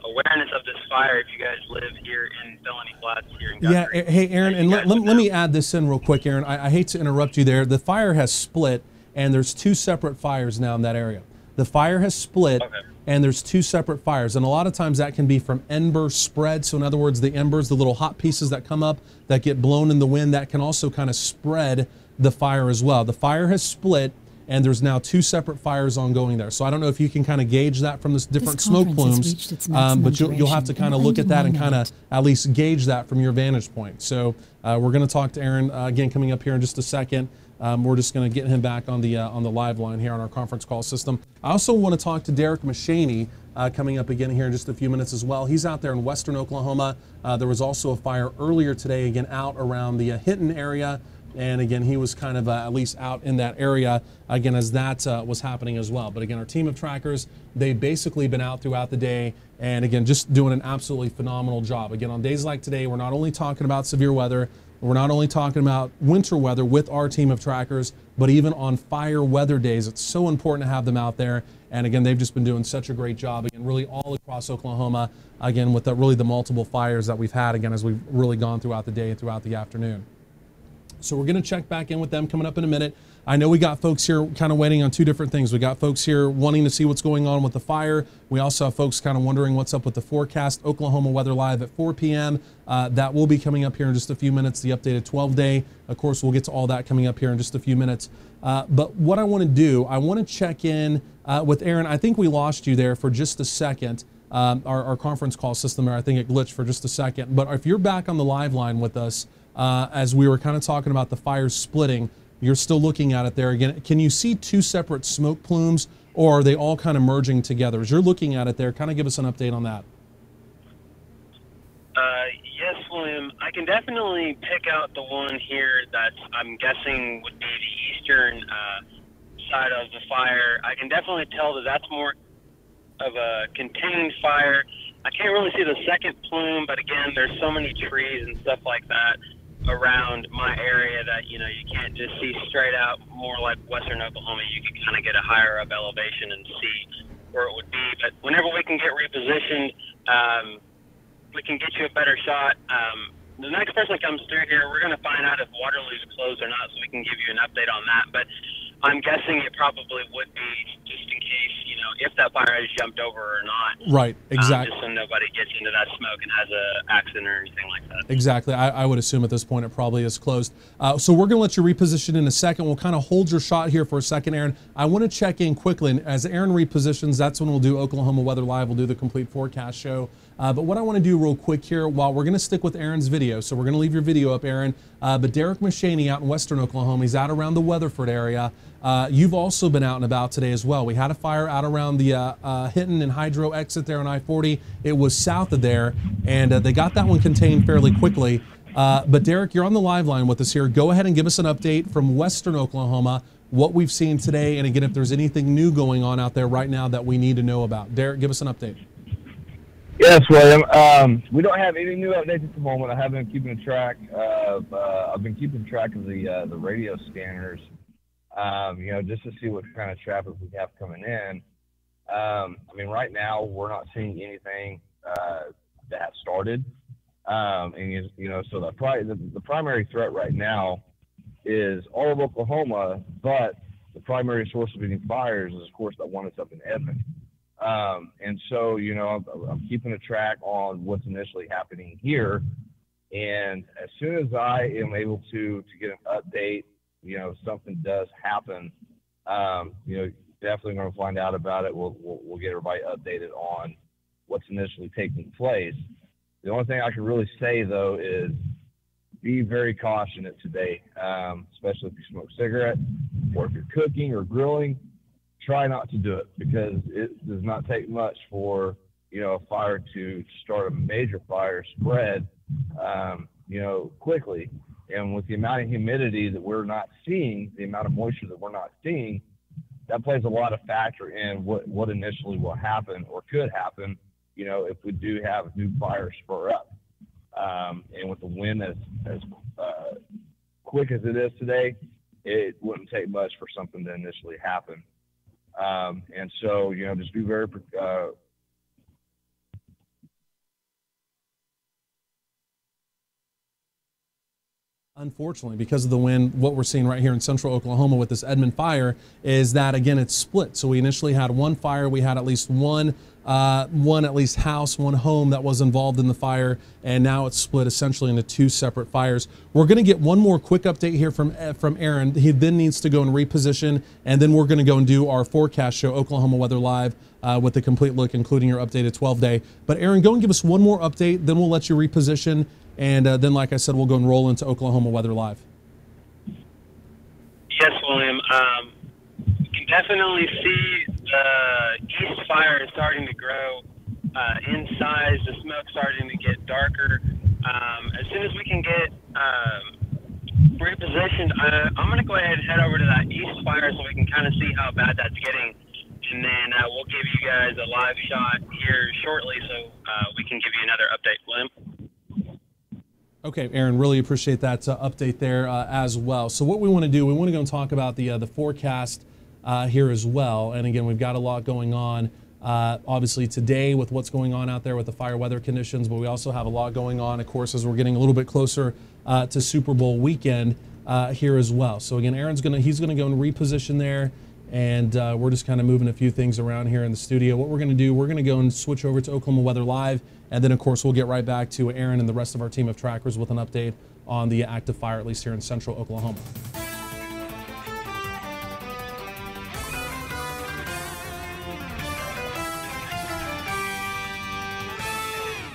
awareness of this fire if you guys live here in Felony Flats here in Guthrie. Yeah, hey, Aaron, and let me add this in real quick, Aaron. I hate to interrupt you there. The fire has split, and there's two separate fires now in that area. The fire has split, okay, and there's two separate fires. And a lot of times that can be from ember spread. So in other words, the embers, the little hot pieces that come up that get blown in the wind, that can also kind of spread the fire as well. The fire has split, and there's now two separate fires ongoing there. So I don't know if you can kind of gauge that from this different smoke plumes, but you'll have to kind of look at that and kind of at least gauge that from your vantage point. So we're going to talk to Aaron again coming up here in just a second. We're just going to get him back on the live line here on our conference call system. I also want to talk to Derek Mashaney coming up again here in just a few minutes as well. He's out there in western Oklahoma. There was also a fire earlier today, again out around the Hinton area. And again, he was kind of at least out in that area, again, as that was happening as well. But again, our team of trackers, they've basically been out throughout the day and again, just doing an absolutely phenomenal job. Again, on days like today, we're not only talking about severe weather, we're not only talking about winter weather with our team of trackers, but even on fire weather days, it's so important to have them out there. And again, they've just been doing such a great job, again, really all across Oklahoma, again, with really the multiple fires that we've had, again, as we've really gone throughout the day and throughout the afternoon. So we're going to check back in with them coming up in a minute. I know we got folks here kind of waiting on two different things. We got folks here wanting to see what's going on with the fire. We also have folks kind of wondering what's up with the forecast. Oklahoma Weather Live at 4 p.m. That will be coming up here in just a few minutes, the updated 12-day. Of course, we'll get to all that coming up here in just a few minutes. But what I want to do, I want to check in with Aaron. I think we lost you there for just a second. Our conference call system there, I think it glitched for just a second. But if you're back on the live line with us, as we were kind of talking about the fires splitting, you're still looking at it there. Again, can you see two separate smoke plumes, or are they all kind of merging together? As you're looking at it there, kind of give us an update on that. Yes, William. I can definitely pick out the one here that I'm guessing would be the eastern side of the fire. I can definitely tell that that's more of a contained fire. I can't really see the second plume, but again, there's so many trees and stuff like that around my area that, you can't just see straight out. More like western Oklahoma, you can kind of get a higher up elevation and see where it would be. But whenever we can get repositioned, we can get you a better shot. The next person that comes through here, we're going to find out if Waterloo's closed or not, so we can give you an update on that. But I'm guessing it probably would be, just in case, if that fire has jumped over or not. Right, exactly. Just so nobody gets into that smoke and has an accident or anything like that. Exactly. I would assume at this point it probably is closed. So we're going to let you reposition in a second. We'll kind of hold your shot here for a second, Aaron. I want to check in quickly. And as Aaron repositions, that's when we'll do Oklahoma Weather Live. We'll do the complete forecast show. But what I want to do real quick here, while we're going to stick with Aaron's video, so we're going to leave your video up, Aaron, but Derek Mashaney out in western Oklahoma, he's out around the Weatherford area. You've also been out and about today as well. We had a fire out around the Hinton and Hydro exit there on I-40. It was south of there, and they got that one contained fairly quickly. But Derek, you're on the live line with us here. Go ahead and give us an update from western Oklahoma, what we've seen today, and again, if there's anything new going on out there right now that we need to know about. Derek, give us an update. Yes, William. We don't have any new updates at the moment. I have been keeping track of. I've been keeping track of the radio scanners. Just to see what kind of traffic we have coming in. Right now we're not seeing anything that started. So the primary threat right now is all of Oklahoma, but the primary source of any fires is, of course, the one that's up in Edmond. And so, I'm keeping a track on what's initially happening here. And as soon as I am able to get an update, if something does happen, definitely going to find out about it. We'll get everybody updated on what's initially taking place. The only thing I can really say, though, is be very cautious today, especially if you smoke cigarettes or if you're cooking or grilling. Try not to do it, because it does not take much for a fire to start a major fire spread quickly. And with the amount of humidity that we're not seeing, the amount of moisture that we're not seeing, that plays a lot of factor in what initially will happen or could happen, if we do have new fire spur up. And with the wind as quick as it is today, it wouldn't take much for something to initially happen. And so, just be very, Unfortunately, because of the wind, what we're seeing right here in central Oklahoma with this Edmond fire is that, again, it's split. So we initially had one fire. We had at least one house, one home that was involved in the fire, and now it's split essentially into two separate fires. We're going to get one more quick update here from Aaron. He then needs to go and reposition, and then we're going to go and do our forecast show, Oklahoma Weather Live, with the complete look, including your updated 12-day. But Aaron, go and give us one more update, then we'll let you reposition. And then, like I said, we'll go and roll into Oklahoma Weather Live. Yes, William. You can definitely see the east fire is starting to grow in size. The smoke's starting to get darker. As soon as we can get repositioned, I'm going to go ahead and head over to that east fire so we can kind of see how bad that's getting. And then we'll give you guys a live shot here shortly so we can give you another update, William. Okay, Aaron, really appreciate that update there as well. So what we want to do, we want to go and talk about the forecast here as well. And again, we've got a lot going on, obviously today with what's going on out there with the fire weather conditions, but we also have a lot going on, of course, as we're getting a little bit closer to Super Bowl weekend here as well. So again, he's gonna go and reposition there. And we're just kind of moving a few things around here in the studio. What we're going to do, we're going to go and switch over to Oklahoma Weather Live. And then, of course, we'll get right back to Aaron and the rest of our team of trackers with an update on the active fire, at least here in central Oklahoma.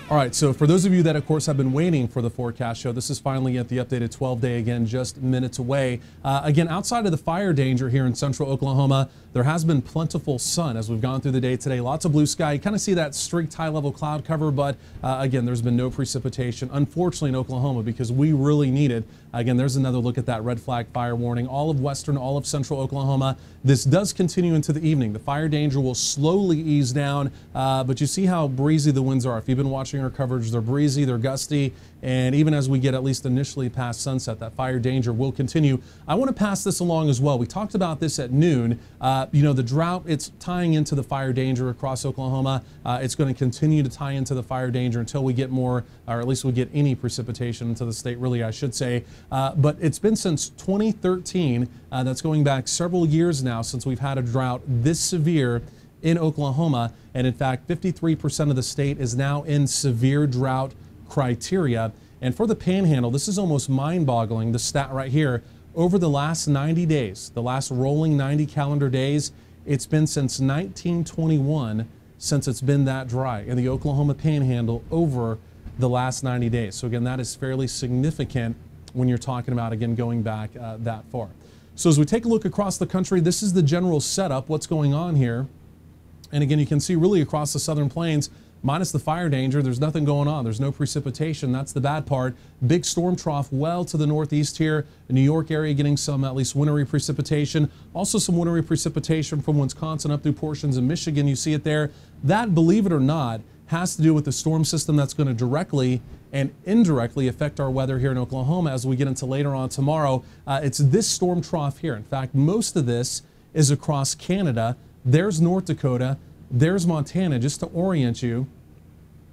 All right, so for those of you that, of course, have been waiting for the forecast show, this is finally at the updated 12-day, again, just minutes away. Again, outside of the fire danger here in central Oklahoma, there has been plentiful sun as we've gone through the day today. Lots of blue sky. You kind of see that streaked high-level cloud cover, but again, there's been no precipitation, unfortunately, in Oklahoma because we really need it. Again, there's another look at that red flag fire warning. All of western, all of central Oklahoma. This does continue into the evening. The fire danger will slowly ease down, but you see how breezy the winds are. If you've been watching our coverage, they're breezy, they're gusty, and even as we get at least initially past sunset, that fire danger will continue. I want to pass this along as well. We talked about this at noon. The drought, it's tying into the fire danger across Oklahoma. It's going to continue to tie into the fire danger until we get more, or at least we get any precipitation into the state, really, I should say. But it's been since 2013, that's going back several years now since we've had a drought this severe in Oklahoma. And in fact, 53% of the state is now in severe drought criteria. And for the Panhandle, this is almost mind-boggling, the stat right here. Over the last 90 days, the last rolling 90 calendar days, it's been since 1921 since it's been that dry in the Oklahoma Panhandle over the last 90 days. So again, that is fairly significant when you're talking about, again, going back that far. So as we take a look across the country, this is the general setup, what's going on here. And again, you can see really across the southern plains, minus the fire danger, there's nothing going on. There's no precipitation. That's the bad part. Big storm trough well to the northeast here. The New York area getting some at least wintry precipitation. Also some wintry precipitation from Wisconsin up through portions of Michigan. You see it there. That, believe it or not, has to do with the storm system that's going to directly and indirectly affect our weather here in Oklahoma as we get into later on tomorrow. It's this storm trough here. In fact, most of this is across Canada. There's North Dakota, there's Montana, just to orient you.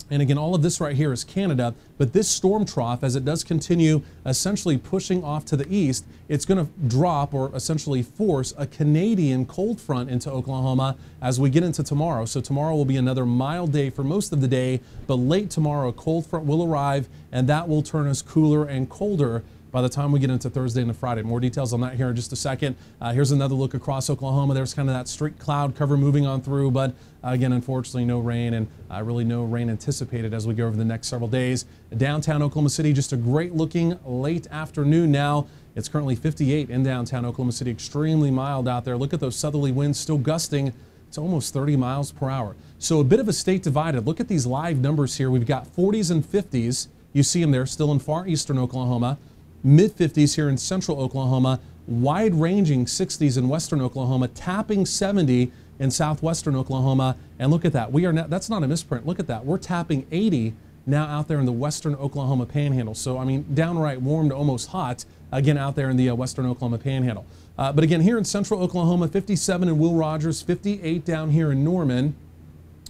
And again, all of this right here is Canada, but this storm trough, as it does continue essentially pushing off to the east, it's going to drop or essentially force a Canadian cold front into Oklahoma as we get into tomorrow. So tomorrow will be another mild day for most of the day, but late tomorrow, a cold front will arrive, and that will turn us cooler and colder by the time we get into Thursday and Friday. More details on that here in just a second. Here's another look across Oklahoma. There's kind of that streaked cloud cover moving on through, but again, unfortunately, no rain, and really no rain anticipated as we go over the next several days. Downtown Oklahoma City, just a great looking late afternoon now. It's currently 58 in downtown Oklahoma City, extremely mild out there. Look at those southerly winds still gusting to almost 30 miles per hour. So a bit of a state divided. Look at these live numbers here. We've got 40s and 50s. You see them there still in far eastern Oklahoma. Mid-50s here in central Oklahoma, wide-ranging 60s in western Oklahoma, tapping 70 in southwestern Oklahoma. And look at that. We are now, that's not a misprint. Look at that. We're tapping 80 now out there in the western Oklahoma Panhandle. So, I mean, downright warm to almost hot, again, out there in the western Oklahoma Panhandle. But again, here in central Oklahoma, 57 in Will Rogers, 58 down here in Norman.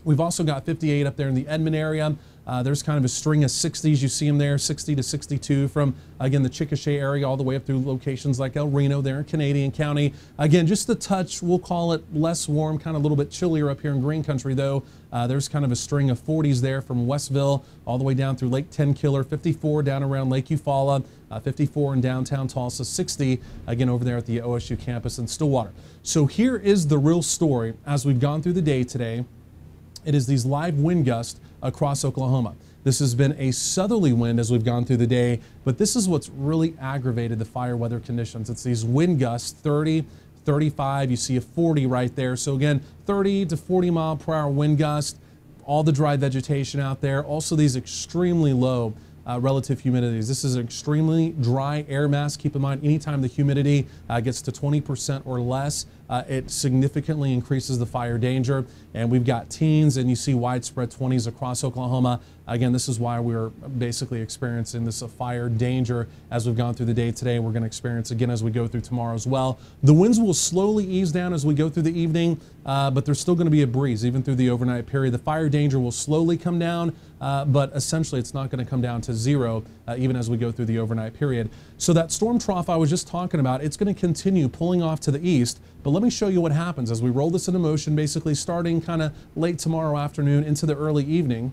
We've also got 58 up there in the Edmond area. There's kind of a string of 60s. You see them there, 60 to 62 from, again, the Chickasha area all the way up through locations like El Reno there in Canadian County. Again, just a touch, we'll call it less warm, kind of a little bit chillier up here in Green Country, though. There's kind of a string of 40s there from Westville all the way down through Lake Tenkiller, 54 down around Lake Eufaula, 54 in downtown Tulsa, 60 again over there at the OSU campus in Stillwater. So here is the real story as we've gone through the day today. It is these live wind gusts across Oklahoma. This has been a southerly wind as we've gone through the day, but this is what's really aggravated the fire weather conditions. It's these wind gusts, 30, 35, you see a 40 right there. So again, 30 to 40 mile per hour wind gust, all the dry vegetation out there. Also these extremely low relative humidities. This is an extremely dry air mass. Keep in mind, anytime the humidity gets to 20% or less, it significantly increases the fire danger. And we've got teens, and you see widespread 20s across Oklahoma. Again, this is why we're basically experiencing this fire danger as we've gone through the day today. We're going to experience again as we go through tomorrow as well. The winds will slowly ease down as we go through the evening, but there's still going to be a breeze even through the overnight period. The fire danger will slowly come down, but essentially it's not going to come down to zero even as we go through the overnight period. So that storm trough I was just talking about, it's going to continue pulling off to the east, but let me show you what happens as we roll this into motion, basically starting kind of late tomorrow afternoon into the early evening.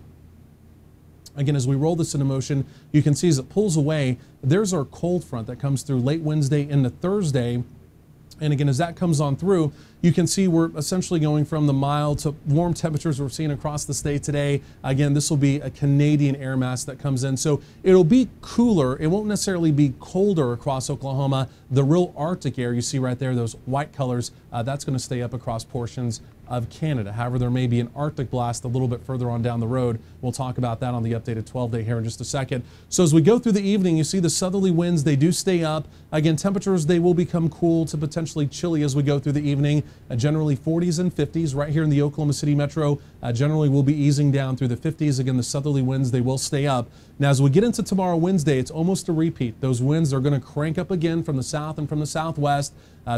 Again, as we roll this into motion, you can see as it pulls away, there's our cold front that comes through late Wednesday into Thursday. And again, as that comes on through, you can see we're essentially going from the mild to warm temperatures we're seeing across the state today. Again, this will be a Canadian air mass that comes in. So it'll be cooler. It won't necessarily be colder across Oklahoma. The real Arctic air you see right there, those white colors, that's going to stay up across portions of Canada. However, there may be an Arctic blast a little bit further on down the road. We'll talk about that on the updated 12-day here in just a second. So as we go through the evening, you see the southerly winds, they do stay up. Again, temperatures, they will become cool to potentially chilly as we go through the evening. Generally 40s and 50s right here in the Oklahoma City metro. Generally will be easing down through the 50s. Again, the southerly winds, they will stay up. Now, as we get into tomorrow, Wednesday, it's almost a repeat. Those winds are going to crank up again from the south and from the southwest.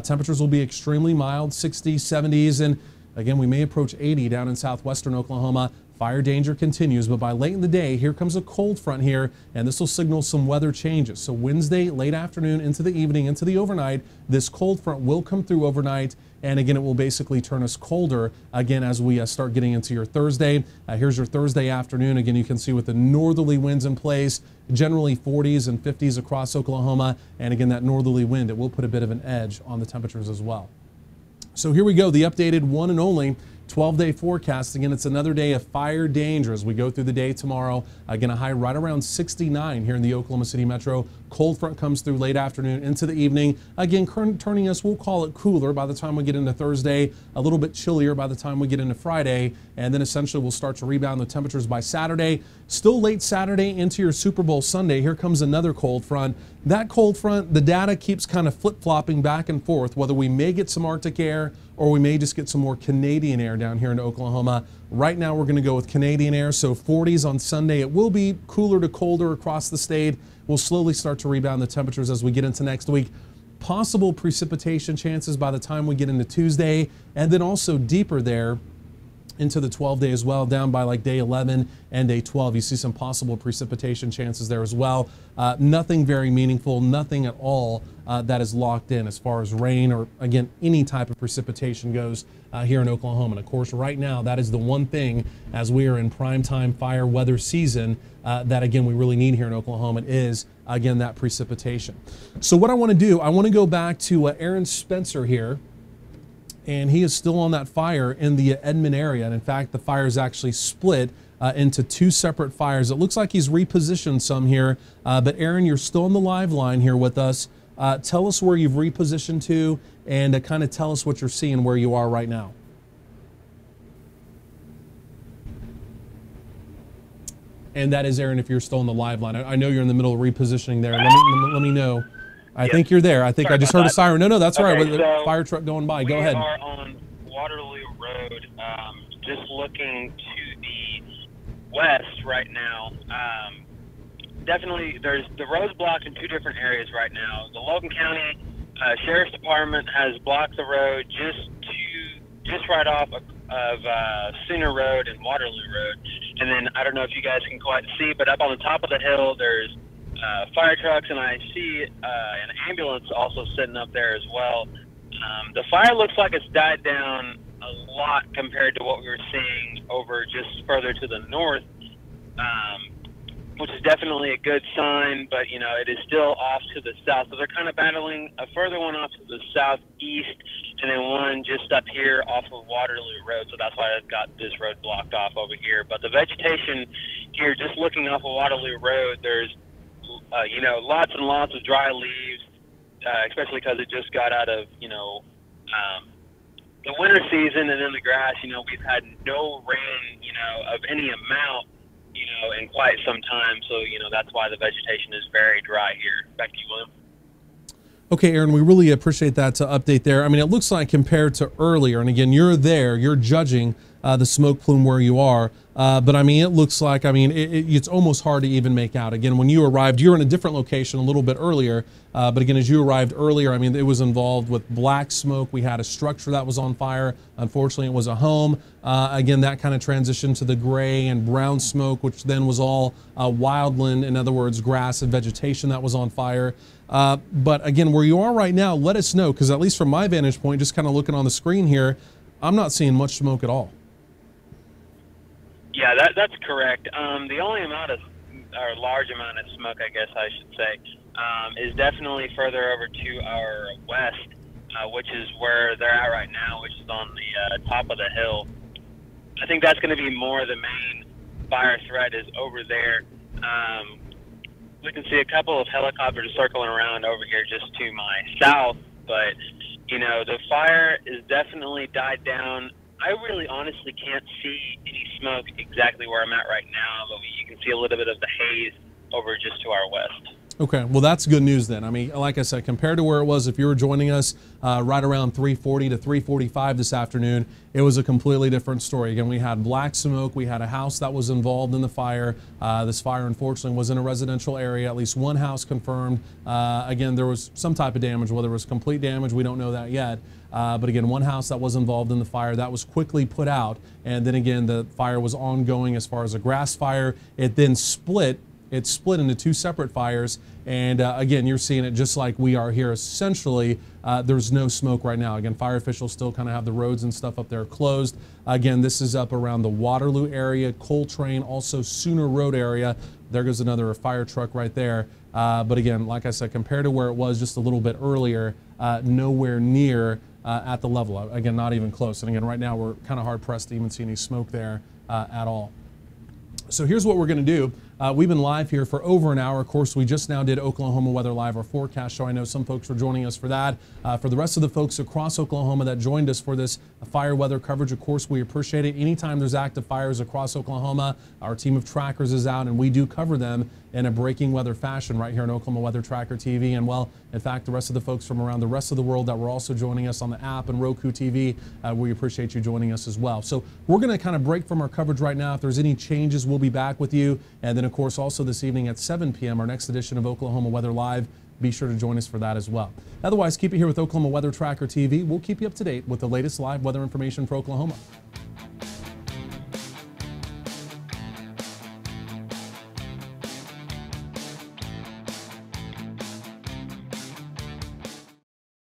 Temperatures will be extremely mild, 60s, 70s, and again, we may approach 80 down in southwestern Oklahoma. Fire danger continues, but by late in the day, here comes a cold front here, and this will signal some weather changes. So Wednesday, late afternoon into the evening, into the overnight, this cold front will come through overnight, and again, it will basically turn us colder again as we start getting into your Thursday. Here's your Thursday afternoon. Again, you can see with the northerly winds in place, generally 40s and 50s across Oklahoma, and again, that northerly wind, it will put a bit of an edge on the temperatures as well. So here we go, the updated one and only 12-day forecast. Again, it's another day of fire danger as we go through the day tomorrow. Again, a high right around 69 here in the Oklahoma City metro. Cold front comes through late afternoon into the evening. Again, turning us, we'll call it cooler by the time we get into Thursday, a little bit chillier by the time we get into Friday, and then essentially we'll start to rebound the temperatures by Saturday. Still late Saturday into your Super Bowl Sunday, here comes another cold front. That cold front, the data keeps kind of flip-flopping back and forth, whether we may get some Arctic air or we may just get some more Canadian air down here in Oklahoma. Right now we're going to go with Canadian air, so 40s on Sunday. It will be cooler to colder across the state. We'll slowly start to rebound the temperatures as we get into next week. Possible precipitation chances by the time we get into Tuesday, and then also deeper there into the 12-day as well, down by like day 11 and day 12. You see some possible precipitation chances there as well. Nothing very meaningful, nothing at all that is locked in as far as rain or, again, any type of precipitation goes here in Oklahoma. And of course, right now, that is the one thing as we are in primetime fire weather season that, again, we really need here in Oklahoma is, again, that precipitation. So what I want to do, I want to go back to Aaron Spencer here. And he is still on that fire in the Edmond area. And in fact, the fire is actually split into two separate fires. It looks like he's repositioned some here. But Aaron, you're still on the live line here with us. Tell us where you've repositioned to and kind of tell us what you're seeing where you are right now. And that is Aaron, if you're still on the live line. I know you're in the middle of repositioning there. Let me know. I think you're there. I think I just heard a siren. No, that's all right. With the fire truck going by. Go ahead. We are on Waterloo Road, just looking to the west right now. Definitely, the road's blocked in two different areas right now. The Logan County Sheriff's Department has blocked the road just right off of Sooner Road and Waterloo Road. And then I don't know if you guys can quite see, but up on the top of the hill, there's fire trucks, and I see an ambulance also sitting up there as well. The fire looks like it's died down a lot compared to what we were seeing over just further to the north, which is definitely a good sign, but, you know, it is still off to the south. So they're kind of battling a further one off to the southeast, and then one just up here off of Waterloo Road. So that's why I've got this road blocked off over here. But the vegetation here, just looking off of Waterloo Road, there's, you know, lots and lots of dry leaves, especially because it just got out of, you know, the winter season. And then the grass, you know, we've had no rain, you know, of any amount, you know, in quite some time. So, you know, that's why the vegetation is very dry here. Back to you, William. Okay, Aaron, we really appreciate that update there. I mean, it looks like compared to earlier, and again, you're there, you're judging the smoke plume where you are, but I mean, it looks like, I mean, it's almost hard to even make out. Again, when you arrived, you're in a different location a little bit earlier, but again, as you arrived earlier, I mean, it was involved with black smoke. We had a structure that was on fire. Unfortunately, it was a home. Again, that kind of transitioned to the gray and brown smoke, which then was all wildland, in other words, grass and vegetation that was on fire. But again, where you are right now, let us know, because at least from my vantage point, just kind of looking on the screen here, I'm not seeing much smoke at all. Yeah, that's correct. The only amount of, or large amount of smoke, I guess I should say, is definitely further over to our west, which is where they're at right now, which is on the top of the hill. I think that's going to be more the main fire threat is over there. We can see a couple of helicopters circling around over here just to my south, but, you know, the fire is definitely died down. I really honestly can't see any smoke exactly where I'm at right now, but you can see a little bit of the haze over just to our west. Okay, well, that's good news then. I mean, like I said, compared to where it was if you were joining us right around 3:40 to 3:45 this afternoon, it was a completely different story. Again, we had black smoke. We had a house that was involved in the fire. This fire, unfortunately, was in a residential area. At least one house confirmed. Again, there was some type of damage. Whether it was complete damage, we don't know that yet. But again, one house that was involved in the fire, that was quickly put out. And then again, the fire was ongoing as far as a grass fire. It then split. It split into two separate fires, and again, you're seeing it just like we are here. Essentially, there's no smoke right now. Again, fire officials still kind of have the roads and stuff up there closed. Again, this is up around the Waterloo area, Coltrane, also Sooner Road area. There goes another fire truck right there. But again, like I said, compared to where it was just a little bit earlier, nowhere near at the level. Again, not even close. And again, right now, we're kind of hard-pressed to even see any smoke there at all. So here's what we're going to do. We've been live here for over an hour. Of course, we just now did Oklahoma Weather Live, our forecast show. I know some folks were joining us for that. For the rest of the folks across Oklahoma that joined us for this fire weather coverage, of course, we appreciate it. Anytime there's active fires across Oklahoma, our team of trackers is out, and we do cover them in a breaking weather fashion right here on Oklahoma Weather Tracker TV. And well, in fact, the rest of the folks from around the rest of the world that were also joining us on the app and Roku TV, we appreciate you joining us as well. So we're going to kind of break from our coverage right now. If there's any changes, we'll be back with you. And then, of course, also this evening at 7 p.m., our next edition of Oklahoma Weather Live. Be sure to join us for that as well. Otherwise, keep it here with Oklahoma Weather Tracker TV. We'll keep you up to date with the latest live weather information for Oklahoma.